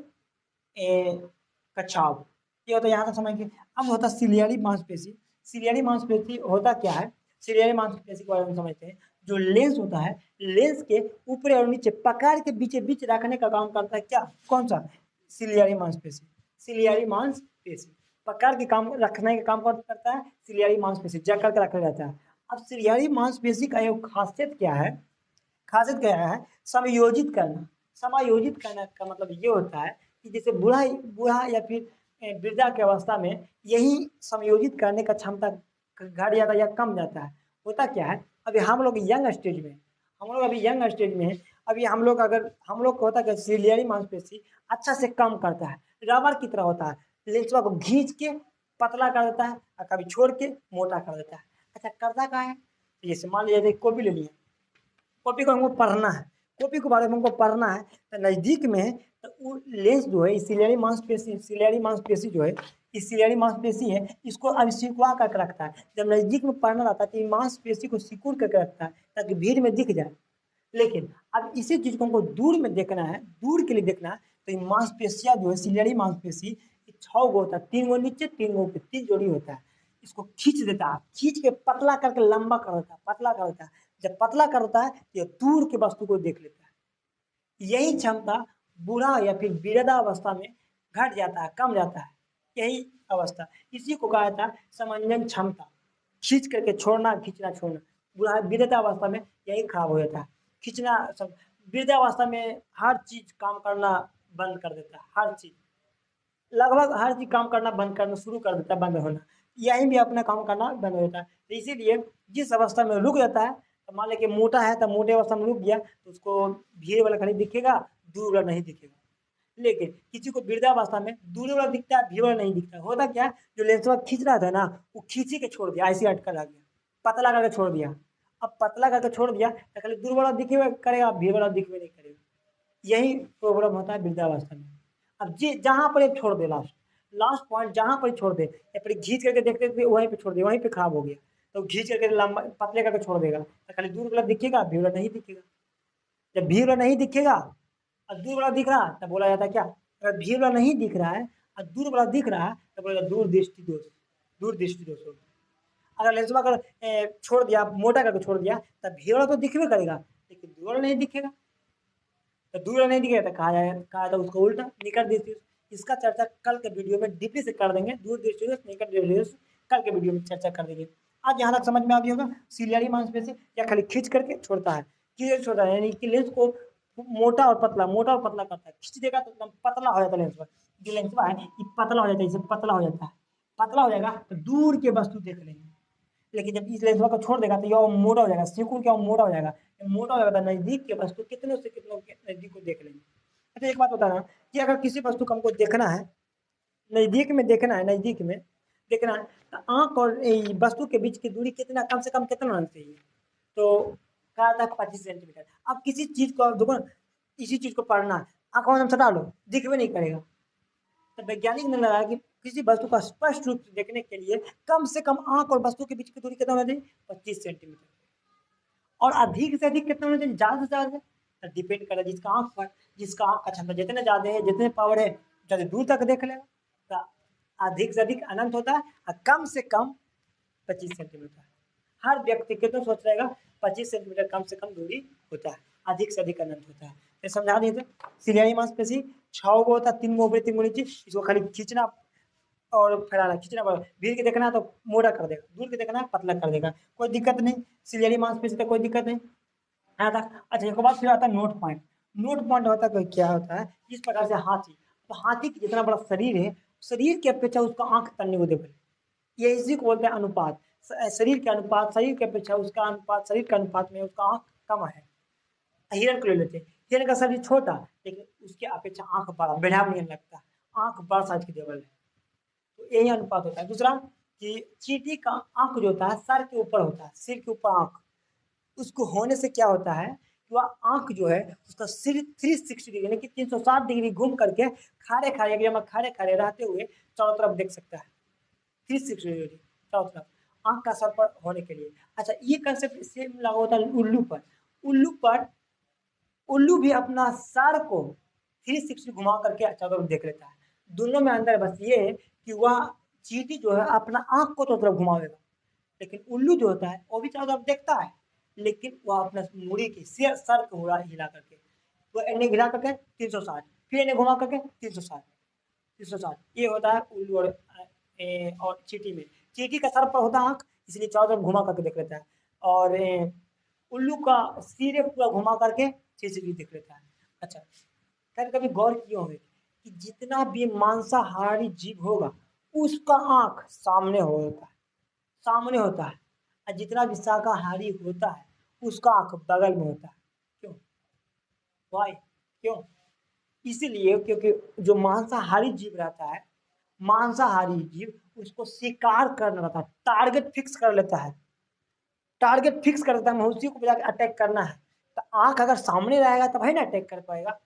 कच्छाप। ये होता है, यहाँ तक समझ के। अब होता है सिलियरी मांसपेशी। सिलियरी मांसपेशी होता क्या है? सिलियरी मांसपेशी के बारे में समझते हैं। जो लेंस होता है, लेंस के ऊपर और नीचे पकड़ के बीच बीच रखने का काम करता है क्या? कौन सा? सिलियरी मांसपेशी। सिलियरी मांसपेशी पकड़ के काम रखने का काम करता है सिलियरी मांसपेशी, जकड़ के रखा जाता है। अब सिलियरी मांसपेशी का एक खासियत क्या है? खासियत क्या है? समायोजित करना। समायोजित करना का मतलब ये होता है कि जैसे बूढ़ा बूढ़ा या फिर वृद्धा की अवस्था में यही समायोजित करने का क्षमता घट जाता है या कम जाता है। होता क्या है, अभी हम लोग यंग स्टेज में, हम लोग अभी यंग स्टेज में हैं। अभी हम लोग अगर हम लोग को होता है कि सिलियरी मांसपेशी अच्छा से काम करता है, रबर की तरह होता है, लेंसवा को खींच के पतला कर देता है और कभी छोड़ के मोटा कर देता है। अच्छा करता क्या है? जैसे मान लीजिए कॉपी ले लिया, कॉपी को हमको पढ़ना है, कॉपी के बारे में हमको पढ़ना है, तो नज़दीक में है तो वो लेंस जो है सिलियरी मांसपेशी, सिलियरी मांसपेशी जो है, इस सिलियरी मांसपेशी है, इसको अब सिकुड़ा करके रखता है। जब नज़दीक में पढ़ना रहता है तो ये मांसपेशी को सिकुड़ करके रखता है ताकि भीड़ में दिख जाए। लेकिन अब इसी चीज़ को हमको दूर में देखना है, दूर के लिए देखना है, तो ये मांसपेशियाँ जो है सिलियरी मांसपेशी 6 गो होता है, 3 गो नीचे 3 गो ऊपर, 3 जोड़ी होता है। इसको खींच देता है, खींच के पतला करके लंबा कर देता है, पतला कर देता है। जब पतला करता है ये दूर के वस्तु को देख लेता है। यही क्षमता बूढ़ा या फिर वृद्धावस्था में घट जाता है, कम जाता है, यही अवस्था, इसी को कहा जाता है समंजन क्षमता। खींच करके छोड़ना, खींचना छोड़ना, बूढ़ा वृद्धावस्था में यही खराब हो जाता है। खींचना सब, वृद्धावस्था में हर चीज काम करना बंद कर देता है, हर चीज, लगभग हर चीज काम करना बंद करना शुरू कर देता है, बंद होना, यहीं भी अपना काम करना बंद हो जाता है। तो इसीलिए जिस अवस्था में रुक जाता है, तो मान लें मोटा है तो मोटे अवस्था में रुक गया तो उसको भीड़ वाला खाली दिखेगा, दूर वाला नहीं दिखेगा। लेकिन किसी को वृद्धावस्था में दूर वाला दिखता है, भीड़ वाला नहीं दिखता। होता क्या, जो लेंसवा खींच रहा था ना, वो खींची के छोड़ दिया, ऐसे अटका रह गया, पतला करके छोड़ दिया। अब पतला करके छोड़ दिया तो खाली दूर वाला दिखेगा करेगा, भीड़ वाला दिखवे नहीं करेगा। यही प्रॉब्लम होता है वृद्धावस्था में। अब जी जहाँ पर एक छोड़ दे, लास्ट लास्ट पॉइंट जहाँ पर छोड़ दे, या फिर घींच करके देखते थे वहीं पे छोड़ दे, वहीं पे खराब हो गया, तो घींच करके लंबा पतले करके छोड़ देगा तो खाली दूर वाला दिखेगा, भीड़ वाला नहीं दिखेगा। जब भीड़ वाला नहीं दिखेगा और दूर वाला दिख रहा तब बोला जाता है क्या? अगर भीड़ वाला नहीं दिख रहा है और दूर वाला दिख रहा है तो बोला दूर दृष्टि दोष, दूर दृष्टि दोष होगा। अगर लेंसवा अगर छोड़ दिया, मोटा करके छोड़ दिया, तब भीड़ वाला तो दिखबे करेगा लेकिन दूर वाला नहीं दिखेगा। तो दूर नहीं दिखेगा तो कहा जाए उसको उल्टा निकट दृष्टि। इसका चर्चा कल के वीडियो में डीपली से कर देंगे, दूर दृष्टि निकट दृष्टि कल के वीडियो में चर्चा कर देंगे। आज यहाँ तक समझ में आ गया होगा सिलियरी मांसपेशी या खाली खींच करके छोड़ता है, खींच छोड़ता है, यानी कि लेंस को मोटा और पतला करता है। खींच देगा तो एकदम पतला हो जाता है लेंस, जो लेंस है ये पतला हो जाता है, इसे पतला हो जाता है, पतला हो जाएगा तो दूर के वस्तु देख लेंगे। लेकिन जब इस लेंसवा को छोड़ देगा तो यह मोटा हो जाएगा, सिकुड़ क्या मोटा हो जाएगा, मोटा हो जाएगा तो नजदीक के वस्तु कितने से कितनों के नजदीक को देख लेंगे। अच्छा एक बात बताना कि अगर किसी वस्तु को हमको देखना है, नजदीक में देखना है, नजदीक में देखना है, तो आँख और वस्तु के बीच की दूरी कितना, कम से कम कितना होना चाहिए? तो कहा था 25 सेंटीमीटर। अब किसी चीज़ को देखो, इसी चीज़ को पढ़ना है, आंखों में सटा लो, दिख भी नहीं करेगा। तो वैज्ञानिक ने लगाया कि किसी वस्तु का स्पष्ट रूप से देखने के लिए कम से कम आंख और वस्तु के बीच की दूरी कितना होना चाहिए? 25 सेंटीमीटर। और अधिक से अधिक कितना होना चाहिए? ज़्यादा से ज़्यादा। तो डिपेंड कर रहा है जिसका आंख पर, जिसका आंख का क्षमता जितने ज़्यादा है, जितने पावर है, ज़्यादा दूर तक देख लेगा। तो अधिक से अधिक अनंत होता है और कम से कम 25 सेंटीमीटर। हर व्यक्ति कितना सोच रहेगा? 25 सेंटीमीटर कम से कम दूरी होता है, अधिक से अधिक अनंत होता है। ये समझा दिए थे। सिलियारी मांसपेशी 6 गो होता है, 3 गो ऊपरी 3 गो नीचे। इसको खाली खींचना और फैलाना, खींचना पड़ेगा। भीड़ के देखना है तो मोटा कर देगा, दूर के देखना है पतला कर देगा, कोई दिक्कत नहीं। सिलियरी मांसपेशी तो कोई दिक्कत नहीं। हाँ था। अच्छा, एक बात फिर आता है नोट पॉइंट। नोट पॉइंट होता है क्या होता है? इस प्रकार से हाथी, तो हाथी की जितना बड़ा शरीर है, शरीर की अपेक्षा उसका आंख तन्ने को देखो, ये इसी को बोलते हैं अनुपात। शरीर के अनुपात, शरीर की अपेक्षा उसका अनुपात, शरीर के अनुपात में उसका आंख कम है। हिरण को ले लेते हैं, हिरण का शरीर छोटा लेकिन उसके अपेक्षा आंख बड़ा, बेढ़ा नहीं लगता, आंख बड़ा साइज की देवल है। तो यही अनुपात होता है। दूसरा कि चींटी का आंख जो होता है सर के ऊपर होता है, सिर के ऊपर आंख। उसको होने से क्या होता है कि वह आंख जो है उसका सिर 360 डिग्री यानी कि 360 डिग्री घूम करके खारे खारे एरिया में खड़े खड़े रहते हुए चारों तरफ देख सकता है। 360 डिग्री चारों तरफ आंख का सर पर होने के लिए। अच्छा, ये कंसेप्ट सेम लागू होता है उल्लू पर। उल्लू पर, उल्लू भी अपना सर को 360 घुमा करके चारों तरफ देख लेता है। दोनों में अंदर बस ये है कि वह चींटी जो है अपना आंख को चारों तरफ घुमावेगा, लेकिन उल्लू जो होता है वो भी चारों तरफ देखता है, लेकिन वह अपना मुड़ी की सर को हिला करके, वह इन्हें हिला करके 360, फिर इन्हें घुमा करके 360, 360। ये होता है उल्लू और चींटी में। चींटी का सर पर होता है आंख, इसलिए चारों तरफ घुमा करके देख लेता है। और उल्लू का सिर पूरा घुमा करके 360 देख लेता है। अच्छा, कभी कभी गौर किए होंगे कि जितना भी मांसाहारी जीव होगा उसका आंख सामने होता है, सामने होता है, और जितना भी शाकाहारी होता है उसका आंख बगल में होता है। क्यों? वाई? क्यों? इसीलिए क्योंकि जो मांसाहारी जीव रहता है, मांसाहारी जीव उसको शिकार करना रहता है, टारगेट फिक्स कर लेता है, टारगेट फिक्स कर देता है, उसी को जाकर अटैक करना है। तो आंख अगर सामने रहेगा तब है ना अटैक कर पाएगा।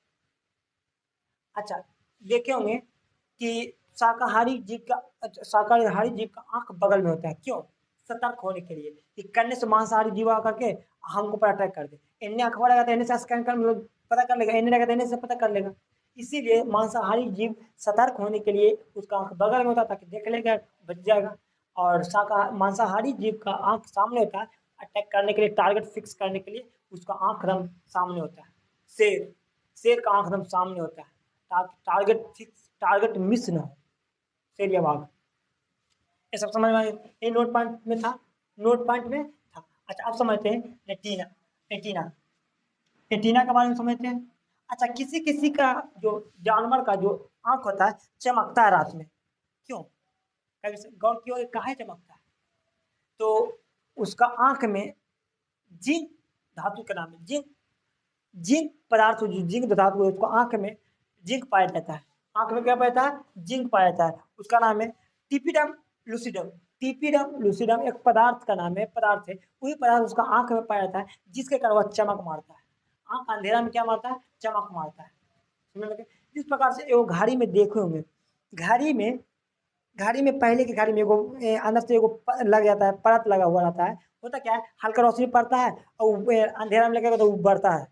अच्छा, देखे होंगे कि शाकाहारी जीव का आंख बगल में होता है। क्यों? सतर्क होने के लिए कि करने से मांसाहारी जीव आकर के हमको पर अटैक कर दे। इन्हें आंख बढ़ेगा तो इन्हें से स्कैन कर मतलब पता कर लेगा, इन्हें रहेगा तो इन्हें से पता कर लेगा। इसीलिए मांसाहारी जीव सतर्क होने के लिए उसका आंख बगल में होता है ताकि देख लेगा, बच जाएगा। और मांसाहारी जीव का आंख सामने होता है, अटैक करने के लिए, टारगेट फिक्स करने के लिए उसका आंख एकदम सामने होता है। शेर, शेर का आंख एकदम सामने होता है ताकि टारगेट फिक्स, टारगेट मिस ना हो। शेर या बाघ, ये सब समझ में आया? ये नोट पॉइंट में था, नोट पॉइंट में था। अच्छा, अब समझते हैं रेटिना। रेटिना, रेटिना के बारे में समझते हैं। अच्छा, किसी किसी का जो जानवर का जो आंख होता है चमकता है रात में। क्यों? कभी गौर किया काहे चमकता है? तो उसका आंख में जिंक धातु के नाम है, जिंक, जिंक पदार्थ जो जिंक धातु है उसको आंख में जिंक पाया जाता है। आंख में क्या पाया जाता है? जिंक पाया जाता है। उसका नाम है टिपिडम लूसिडम। टिपिडम लूसिडम एक पदार्थ का नाम है, पदार्थ है, वही पदार्थ उसका आंख में पाया जाता है जिसके कारण वह चमक मारता है। आंख अंधेरा में क्या मारता है? चमक मारता है। समझ लगे? जिस प्रकार से वो घड़ी में देखे होंगे, घड़ी में, घड़ी में पहले की घड़ी में एगो अंदर से एगो लग जाता है, परत लगा हुआ रहता है। होता क्या है? हल्का रोशनी पड़ता है और अंधेरा में लगेगा तो वो बढ़ता है,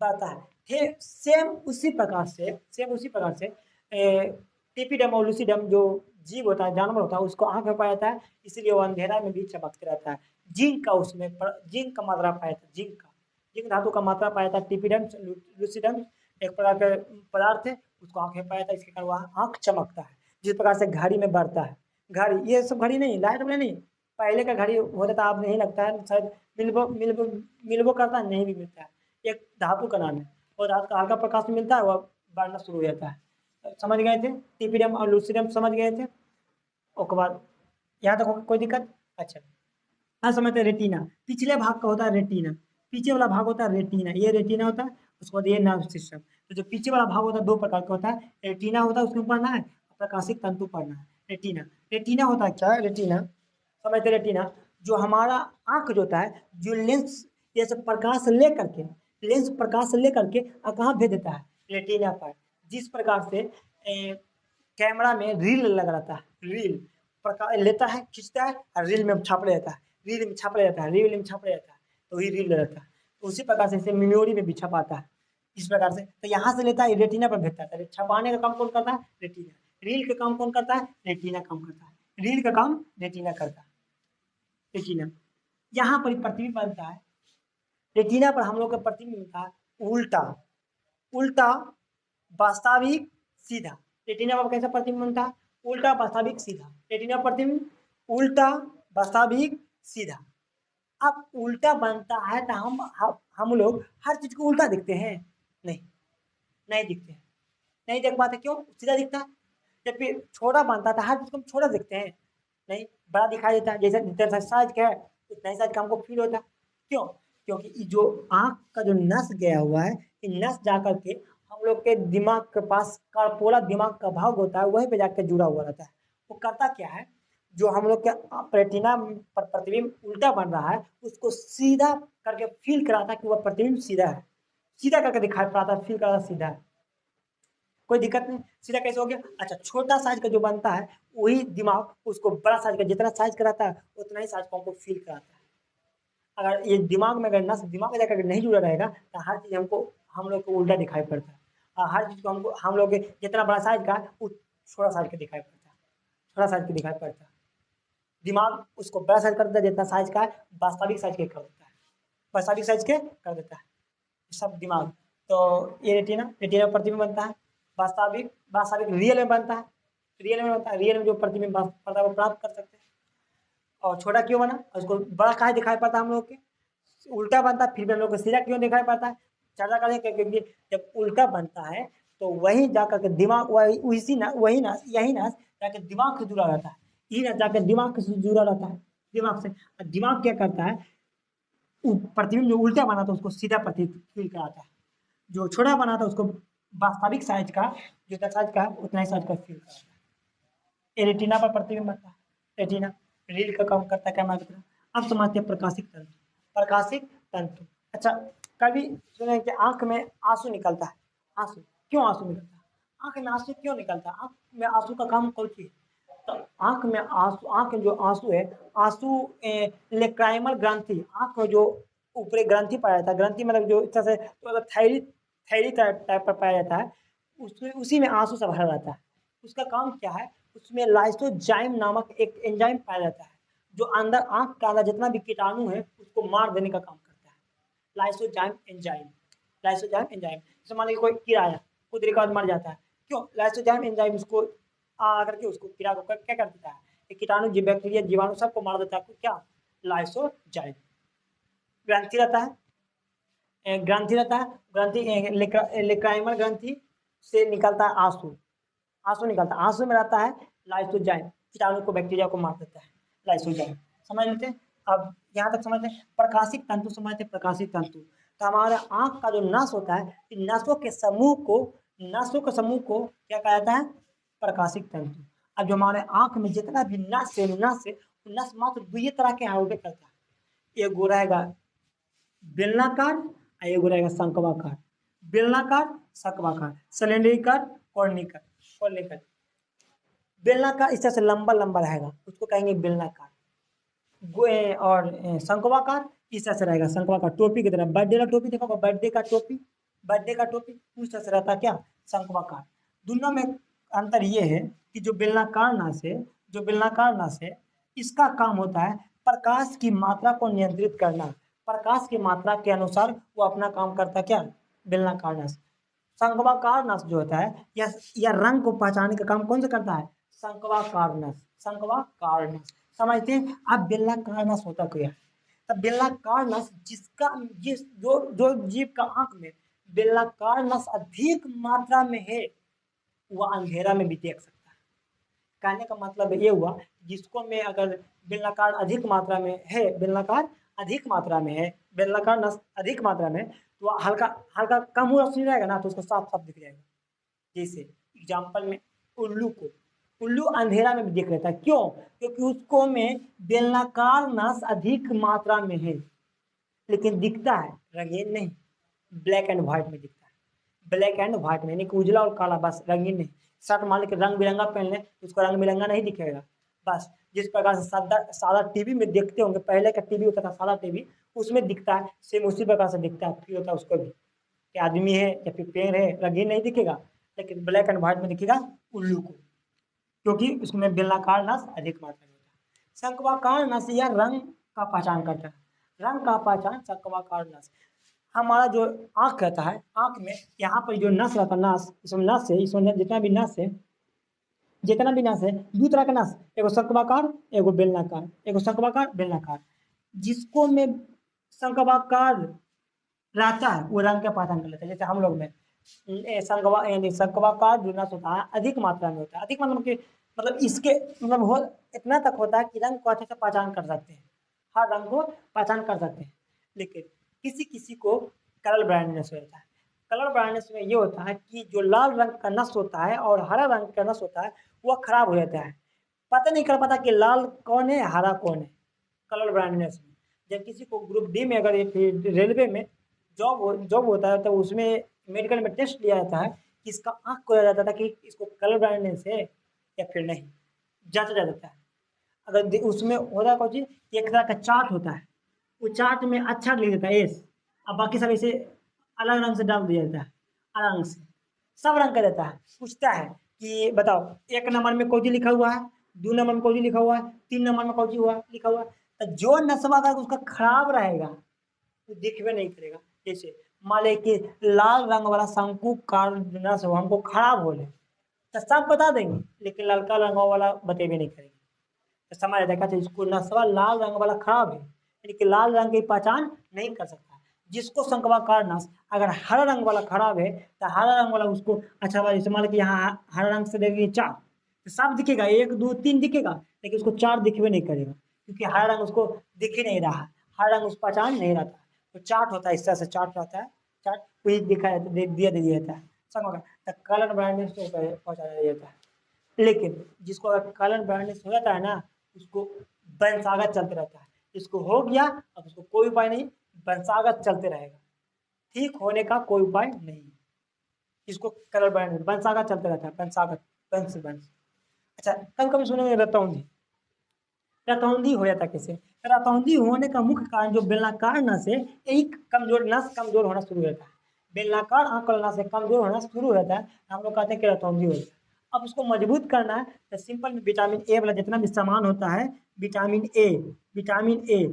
बढ़ता है। फिर सेम उसी प्रकार से, सेम उसी प्रकार से टिपिडम और लूसिडम जो जीव होता है, जानवर होता है, उसको आंख में पाया जाता है, इसलिए वो अंधेरा में भी चमकते रहता है। जिंक का उसमें जिंक का मात्रा पाया जाता है, जिंक का, जिंक धातु का मात्रा पाया जाता है। टिपिडम लूसिडम एक प्रकार का पदार्थ है, उसको आंख में पाया जाता है, इसके कारण वह आंख चमकता है। जिस प्रकार से घड़ी में बढ़ता है, घड़ी, ये सब घड़ी नहीं, लाइट वाले नहीं, पहले का घड़ी होता था, अब नहीं लगता है शायद, मिलबो करता है, नहीं भी मिलता है। एक धातु का नाम है, और रात का हल्का प्रकाश में मिलता है, वह बढ़ना शुरू हो जाता है। समझ गए थे? टिपिडम और लूसिडम समझ गए थे? उसके बाद यहाँ तक कोई दिक्कत? अच्छा, हाँ समझते हैं। रेटिना पिछले भाग का होता है, रेटिना पीछे वाला भाग होता है, रेटिना, ये रेटिना होता है। उसके बाद ये नर्व सिस्टम। तो जो पीछे वाला भाग होता है दो प्रकार का होता है, रेटिना होता है उसमें पढ़ना है, प्रकाशिक तंतु पढ़ना है। रेटिना, रेटिना होता है क्या? रेटिना समझते, रेटिना जो हमारा आंख जो होता है, जो लेंस जैसे प्रकाश ले करके, लेंस प्रकाश ले करके कहाँ भेज देता है, रेटिना पर। जिस प्रकार से कैमरा में रील लगा रहता है, रील प्रकाश लेता है, खींचता है और रील में छाप रहता है, रील में छाप रहता है, रील में छाप रहता है, तो वही रील रहता है। तो उसी प्रकार से इसे मेमोरी में भी छपाता है इस प्रकार से। तो यहाँ से लेता है, रेटिना पर भेजता है। छपाने का काम कौन करता है, रेटिना। रील का काम कौन करता है, रेटिना काम करता है। रील का काम रेटिना करता है, रेटिना। यहाँ पर प्रतिबिंब बनता है, रेटिना पर हम लोग का प्रतिबिंब बनता है उल्टा, उल्टा वास्तविक सीधा। रेटिना पर कैसा प्रतिबिंब बनता है, उल्टा वास्तविक सीधा। रेटिना प्रतिबिंब उल्टा वास्तविक सीधा। अब उल्टा बनता है तो हम लोग हर चीज को उल्टा दिखते हैं, नहीं, नहीं दिखते हैं, नहीं देख पाते। क्यों, सीधा दिखता है। जब फिर छोटा बनता था, हर चीज को हम छोटा दिखते हैं, नहीं, बड़ा दिखाई देता है। जैसे जितना साइज का है उतना ही साइज का हमको फील होता है। क्यों, क्योंकि ये जो आँख का जो नस गया हुआ है, ये नस जा करके हम लोग के दिमाग के पास पूरा दिमाग का भाग होता है, वहीं पे जाकर जुड़ा हुआ रहता है। वो करता क्या है, जो हम लोग के रेटिना पर प्रतिबिंब उल्टा बन रहा है, उसको सीधा करके फील कराता है कि वह प्रतिबिंब सीधा है, सीधा करके दिखाई पड़ता है, फील कराता सीधा है। कोई दिक्कत नहीं। सीधा कैसे हो गया, अच्छा, छोटा साइज का जो बनता है वही दिमाग उसको बड़ा साइज का, जितना साइज का रहता है उतना ही साइज को हमको फील कराता है। अगर ये दिमाग में, अगर नस दिमाग में जाकर नहीं जुड़ा रहेगा तो हर चीज हमको, हम लोग को उल्टा दिखाई पड़ता है। और हर चीज को हमको, हम लोग जितना बड़ा साइज का है वो छोटा साइज का दिखाई पड़ता है, छोटा साइज का दिखाई पड़ता है। दिमाग उसको बड़ा साइज कर देता है, जितना साइज का है वास्तविक साइज के कर देता है, वास्तविक साइज के कर देता है सब दिमाग। तो ये रेटिना, रेटिना प्रतिबिंब बनता है वास्तविक, वास्तविक रियल में बनता है, रियल में बनता है। रियल में जो प्रतिबिंब पड़ता है वो प्राप्त कर सकते हैं। और छोटा क्यों बना, उसको बड़ा काहे दिखाई पड़ता है हम लोग के, उल्टा बनता है, फिर भी हम लोग को सीधा क्यों दिखाई पड़ता है, चर्चा करेंगे। क्योंकि जब उल्टा बनता है तो वही जाकर के दिमाग, वही उसी ना, वही ना, यही ना जाकर दिमाग से जुड़ा रहता है, यही ना जाकर दिमाग से जुड़ा रहता है, दिमाग से। दिमाग क्या करता है, प्रतिबिंब जो उल्टा बना था उसको सीधा फील कराता है, जो छोटा बना था उसको वास्तविक साइज का, जितना साइज का है उतना ही साइज का फील कराता है। ये रेटिना पर प्रतिबिंब बनता है, रेटिना रील का काम करता है कैमरा की तरह। अब समझते हैं प्रकाशिक तंतु, प्रकाशिक तंतु। अच्छा, कभी सुने कि आंख में आंसू निकलता है, आंसू, क्यों आंसू निकलता है, आंख में आंसू क्यों निकलता है, आंख में आंसू का काम कौन सी, तो आंख में आंसू, आंख में जो आंसू है, आंसू लेक्राइमल ग्रंथि, आंख में जो ऊपरी ग्रंथि पाया जाता है, ग्रंथि मतलब जो इस तरह से तो थैली, थैली टाइप पर पाया जाता है, उसी में आंसू सब भरा रहता है। उसका काम क्या है, उसमें लाइसोजाइम नामक एक एंजाइम पाया जाता है, जो अंदर आंख का अंदर जितना भी कीटाणु है उसको मार देने का काम करता है। Lysozyme enzyme, lysozyme enzyme. जैसे मान लीजिए कोई कीड़ा आया, कुछ देर के बाद मर जाता है, क्यों, लाइसोजाइम एंजाइम उसको आकर के उसको कीड़ा को क्या कर देता है, कीटाणु, बैक्टीरिया, जीवाणु सबको मार देता है। क्या, लाइसोजाइम। ग्रंथि रहता है, ग्रंथि रहता है, ग्रंथि लेक्राइमल ग्रंथि से निकलता है आंसू, आंसू निकलता है, आंसू में रहता है लाइसोजाइम, कीटाणु को, बैक्टीरिया को मार देता है लाइसोजाइम। समझ लेते हैं। अब यहाँ तक समझते हैं। प्रकाशिक तंतु समझते हैं, प्रकाशिक तंतु। तो हमारा आंख का जो नस होता है, नसों के समूह को, नसों के समूह को क्या कहा जाता है, प्रकाशिक तंतु। अब जो हमारे आंख में जितना भी नस है, नस मात्र दो तरह के होबे करता है, एक रहेगा बेलनाकार और एक रहेगा शंक्वाकार, बेलनाकार, शंक्वाकार, सिलेंडरिकल, कॉर्निकल, कॉर्निकल। बेलनाकार इस तरह से लंबा लंबा रहेगा, उसको कहेंगे बेलनाकार। और शंक्वाकार इस तरह से रहेगा, शंक्वाकार, टोपी की तरह, बर्थडे का टोपी देखोगे, बर्थडे का टोपी, बर्थडे का टोपी उस तरह से रहता है, क्या, शंक्वाकार। दोनों में अंतर ये है कि जो बेलनाकार नस है, जो बेलनाकार नस है, इसका काम होता है प्रकाश की मात्रा को नियंत्रित करना, प्रकाश की मात्रा के अनुसार वो अपना काम करता है, क्या, बेलनाकार नस। शंक्वाकार नस जो होता है, या रंग को पहचानने का काम कौन सा करता है, शंक्वाकार नस, शंक्वाकार नस। समझते हैं। अब बेलनाकार नस होता क्या है, तब बेलनाकार नस जिसका, जिस जो जीव का आंख में बेलनाकार नस अधिक मात्रा में है, वह अंधेरा में भी देख सकता है। कहने का मतलब ये हुआ, जिसको में अगर बेलनाकार अधिक मात्रा में है, बेलनाकार अधिक मात्रा में है, बेलनाकार नस अधिक मात्रा में, तो हल्का हल्का कम हुआ रोशनी रहेगा ना, तो उसको साफ साफ दिख जाएगा। जैसे एग्जाम्पल में उल्लू को, उल्लू अंधेरा में भी देख लेता है, क्यों, क्योंकि उसको में बेलनाकार नस अधिक मात्रा में है, लेकिन दिखता है रंगीन नहीं, ब्लैक एंड व्हाइट में दिखता है, ब्लैक एंड व्हाइट में, यानी कि उजला और काला, बस रंगीन नहीं। शर्ट मान के रंग बिरंगा पहन लें तो उसको रंग बिरंगा नहीं दिखेगा। बस जिस प्रकार से सादा सादा टीवी में देखते होंगे, पहले का टीवी होता था सादा टीवी, उसमें दिखता है, सेम उसी प्रकार से दिखता है, फील होता है उसको भी कि आदमी है या फिर पेड़ है, रंगीन नहीं दिखेगा, लेकिन ब्लैक एंड व्हाइट में दिखेगा उल्लू को, क्योंकि उसमें बेलनाकार नस अधिक मात्रा में होता है। शंक्वाकार नस या रंग का पहचान करता है, रंग का पहचान शंक्वाकार नस। हमारा जो आँख रहता है, आँख में यहाँ पर जो नस रहता है, नस, इसमें नस है, इसमें जितना भी नस है, जितना भी नस है, दो तरह का नस, एगो शंक्वाकार, एगो बेलनाकार, एगो शंक्वाकार बेलनाकार। जिसको में शंक्वाकार रहता है वो रंग का पहचान कर लेता है। जैसे हम लोग में यानी शंक्वाकार जो नस होता है अधिक मात्रा में होता है, अधिक मतलब कि मतलब इसके मतलब हो इतना तक होता है कि रंग को अच्छे से पहचान कर सकते हैं, हर रंग को पहचान कर सकते हैं। लेकिन किसी किसी को कलर ब्लाइंडनेस हो जाता है। कलर ब्लाइंडनेस में ये होता है कि जो लाल रंग का नस होता है और हरा रंग का नस होता है वह खराब हो जाता है, पता नहीं कर पाता कि लाल कौन है हरा कौन है कलर ब्लाइंडनेस में। जब किसी को ग्रुप डी में अगर फिर रेलवे में जॉब होता है तो उसमें मेडिकल में टेस्ट लिया जाता है कि इसका आँख खोजा जाता था कि इसको कलर ब्लाइंडनेस है या फिर नहीं, जांचा जाता है। अगर उसमें होता है कुछ एक तरह का चार्ट होता है, वो चार्ट में अच्छा लिख देता है एस, अब बाकी सब ऐसे अलग रंग से डाल दिया जाता है, अलग रंग से सब रंग का देता है। पूछता है कि बताओ एक नंबर में कौन लिखा हुआ है, दो नंबर में कौन लिखा हुआ है, तीन नंबर में कौन हुआ लिखा हुआ है। तो जो नस्बा का उसका खराब रहेगा वो दिखबे नहीं करेगा। जैसे मान ले कि लाल रंग वाला शंकुकार नस हो हमको खराब हो ले तो सब बता देंगे, लेकिन ललका रंग वाला बतेबे नहीं करेंगे। तो समझ देखा चाहिए इसको नस्बा लाल रंग वाला खराब है, यानी कि लाल रंग की पहचान नहीं कर सकता। जिसको शंक्वाकार नस अगर हरा रंग वाला खराब है तो हरा रंग वाला उसको अच्छा वाला इस्तेमाल किया, यहाँ हरा रंग से देंगे चार तो सब दिखेगा, एक दो तीन दिखेगा, लेकिन उसको चार दिखबे नहीं करेगा क्योंकि हरा रंग उसको दिख ही नहीं रहा, हरा रंग उस पहचान नहीं रहता। तो चार्ट होता है, इस तरह से चार्ट रहता है, चार्ट वही दिखाया दिया जाता है समझ। तो कलर ब्राइटनेस तो पहुँचा दिया जाता है। लेकिन जिसको अगर कलर ब्राइटनेस हो जाता है ना उसको बंसागत चलते रहता है, इसको हो गया अब उसको कोई उपाय नहीं, बंसागत चलते रहेगा, ठीक होने का कोई उपाय नहीं। इसको कलर ब्राइटनेस बंसागत चलते रहता है, बंसागत बंस बंस। अच्छा कभी कभी सुनेंगे रतौंधी, रतौंधी हो जाता कैसे। रतौंधी होने का मुख्य कारण जो बेलनाकार नस है यही कमजोर नस कमजोर होना शुरू होता है, बेलनाकार आंख वाला नस कमजोर होना शुरू होता है, हम लोग कहते हैं कि रतौंधी होता है। अब उसको मजबूत करना है तो सिंपल में विटामिन ए वाला जितना भी सामान होता है, vitamin A, vitamin A,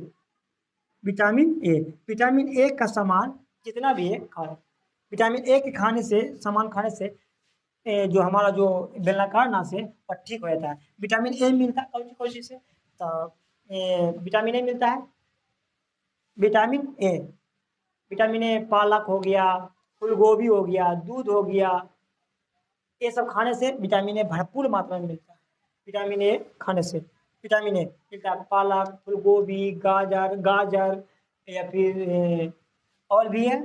vitamin A, vitamin A का सामान जितना भी है खाओ। विटामिन ए के खाने से सामान खाने से जो हमारा जो बेलनाकार नस है वह ठीक हो जाता है। विटामिन ए मिलता है कौन चीज़ से, तो विटामिन ए मिलता है, विटामिन ए, विटामिन ए पालक हो गया, फूल गोभी हो गया, दूध हो गया, ये सब खाने से विटामिन ए भरपूर मात्रा में मिलता है। विटामिन ए खाने से विटामिन ए मिलता है, पालक, फूल गोभी, गाजर गाजर या फिर और भी है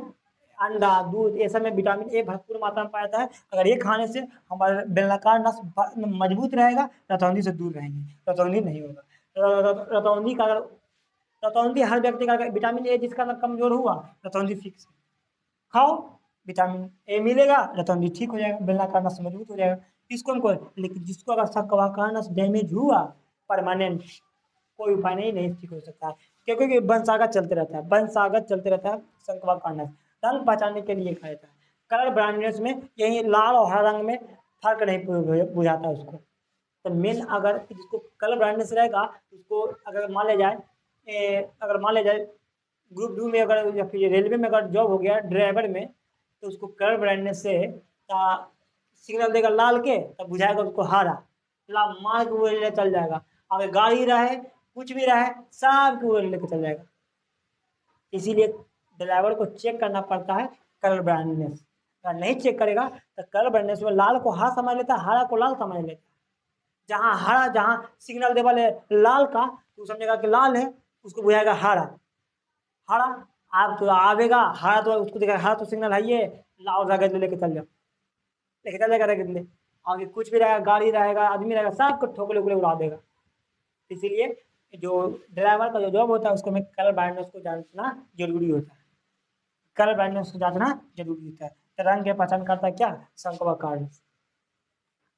अंडा, दूध, ये सब में विटामिन ए भरपूर मात्रा में पाया जाता है। अगर ये खाने से हमारा बेलनाकार नस मजबूत रहेगा, रतौंधी से दूर रहेंगे, रतौंधी नहीं होगा। रतौंधी का अगर रतौंधी हर व्यक्ति का अगर विटामिन ए जिसका कमजोर हुआ रतौंधी फिक्स खाओ, विटामिन ए मिलेगा, रतौंधी ठीक हो जाएगा, बेलनाकार नस मजबूत हो जाएगा। इसको हमको, लेकिन जिसको अगर शंक्वाकार नस डैमेज हुआ परमानेंट कोई उपाय नहीं ठीक हो सकता है, क्योंकि वंशागत चलते रहता है, वंशागत चलते रहता है। शंक्वाकार नस रंग पहचानने के लिए खाया जाता है। कलर ब्लाइंडनेस में यही लाल और हरा रंग में फर्क नहीं बुझाता उसको। तो मेन अगर जिसको कलर ब्लाइंडनेस रहेगा उसको अगर मान लिया जाए अगर मान लिया जाए ग्रुप डू में अगर या फिर रेलवे में अगर जॉब हो गया ड्राइवर में तो उसको कलर ब्लाइंडनेस से सिग्नल देगा लाल के तब बुझाएगा उसको हरा, लाल मार के वो ले चल जाएगा। अगर गाड़ी रहे कुछ भी रहे सब को लेकर चल जाएगा। इसीलिए ड्राइवर को चेक करना पड़ता है कलर ब्लाइंडनेस। अगर नहीं चेक करेगा तो कलर ब्लाइंडनेस में लाल को हरा समझ लेता है, हरा को लाल समझ लेता है। जहाँ हरा जहाँ सिग्नल दे वाले लाल का तो समझेगा कि लाल है, उसको बुझाएगा हरा, हरा आप तो आवेगा हरा तो उसको देखा हरा तो सिग्नल है ये लाल रगड़ लेके चल जाओ, लेके चल जाएगा रगड़ ले। आगे कुछ भी रहेगा गाड़ी रहेगा आदमी रहेगा सबको ठोकले उकले उड़ा देगा। इसीलिए जो ड्राइवर का जो जॉब होता है उसको में कलर ब्लाइंडनेस को जानना जरूरी होता है। कलर ब्लाइंडनेस को जानना जरूरी होता है। तो रंग की पहचान करता है क्या? संकल्प।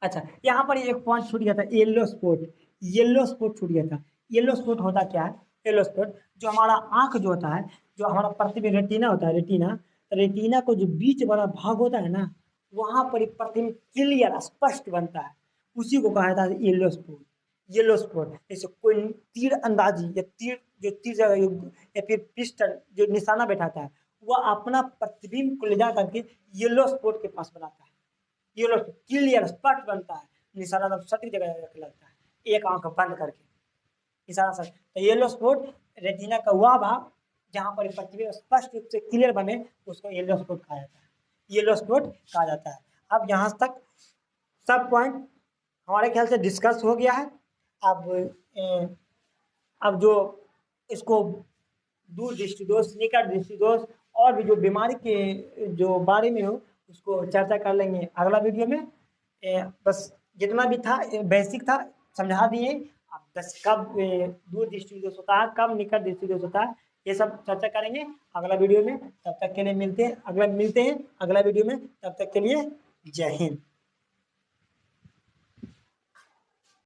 अच्छा, यहाँ पर एक पॉइंट छूट गया था, येलो स्पॉट। येलो स्पॉट छूट गया था। येलो स्पॉट होता क्या है? येलो स्पॉट जो हमारा आंख जो होता है, जो हमारा प्रतिबिंब रेटिना होता है, रेटिना, रेटिना को जो बीच वाला भाग होता है ना, वहां पर एक प्रतिबिंब क्लियर स्पष्ट बनता है, उसी को कहा जाता है येलो स्पॉट। येलो स्पॉट जैसे कोई तीर अंदाजी या तीर या फिर पिस्टल जो निशाना बैठाता है, वह अपना प्रतिबिंब को ले जा करके येलो स्पॉट के पास बनाता है। येलो क्लियर स्पष्ट बनता है, निशाना एकदम सटीक जगह रख लगता है, एक आंख बंद करके निशाना सच। तो येलो स्पॉट रेटिना का वह भाग जहाँ पर प्रतिबिंब स्पष्ट रूप से क्लियर बने उसको येलो स्पॉट कहा जाता है। येलो स्पॉट कहा जाता है। अब यहाँ तक सब पॉइंट हमारे ख्याल से डिस्कस हो गया है। अब जो इसको दूर दृष्टिदोष, निकट दृष्टिदोष और भी जो बीमारी के जो बारे में हो उसको चर्चा कर लेंगे अगला वीडियो में। बस जितना भी था बेसिक था समझा दिए। अब बस कब दूर दृष्टिदोष होता है, कब निकट दृष्टिदोष होता है, ये सब चर्चा करेंगे अगला वीडियो में। तब तक के लिए मिलते हैं अगला वीडियो में। तब तक के लिए जय हिंद।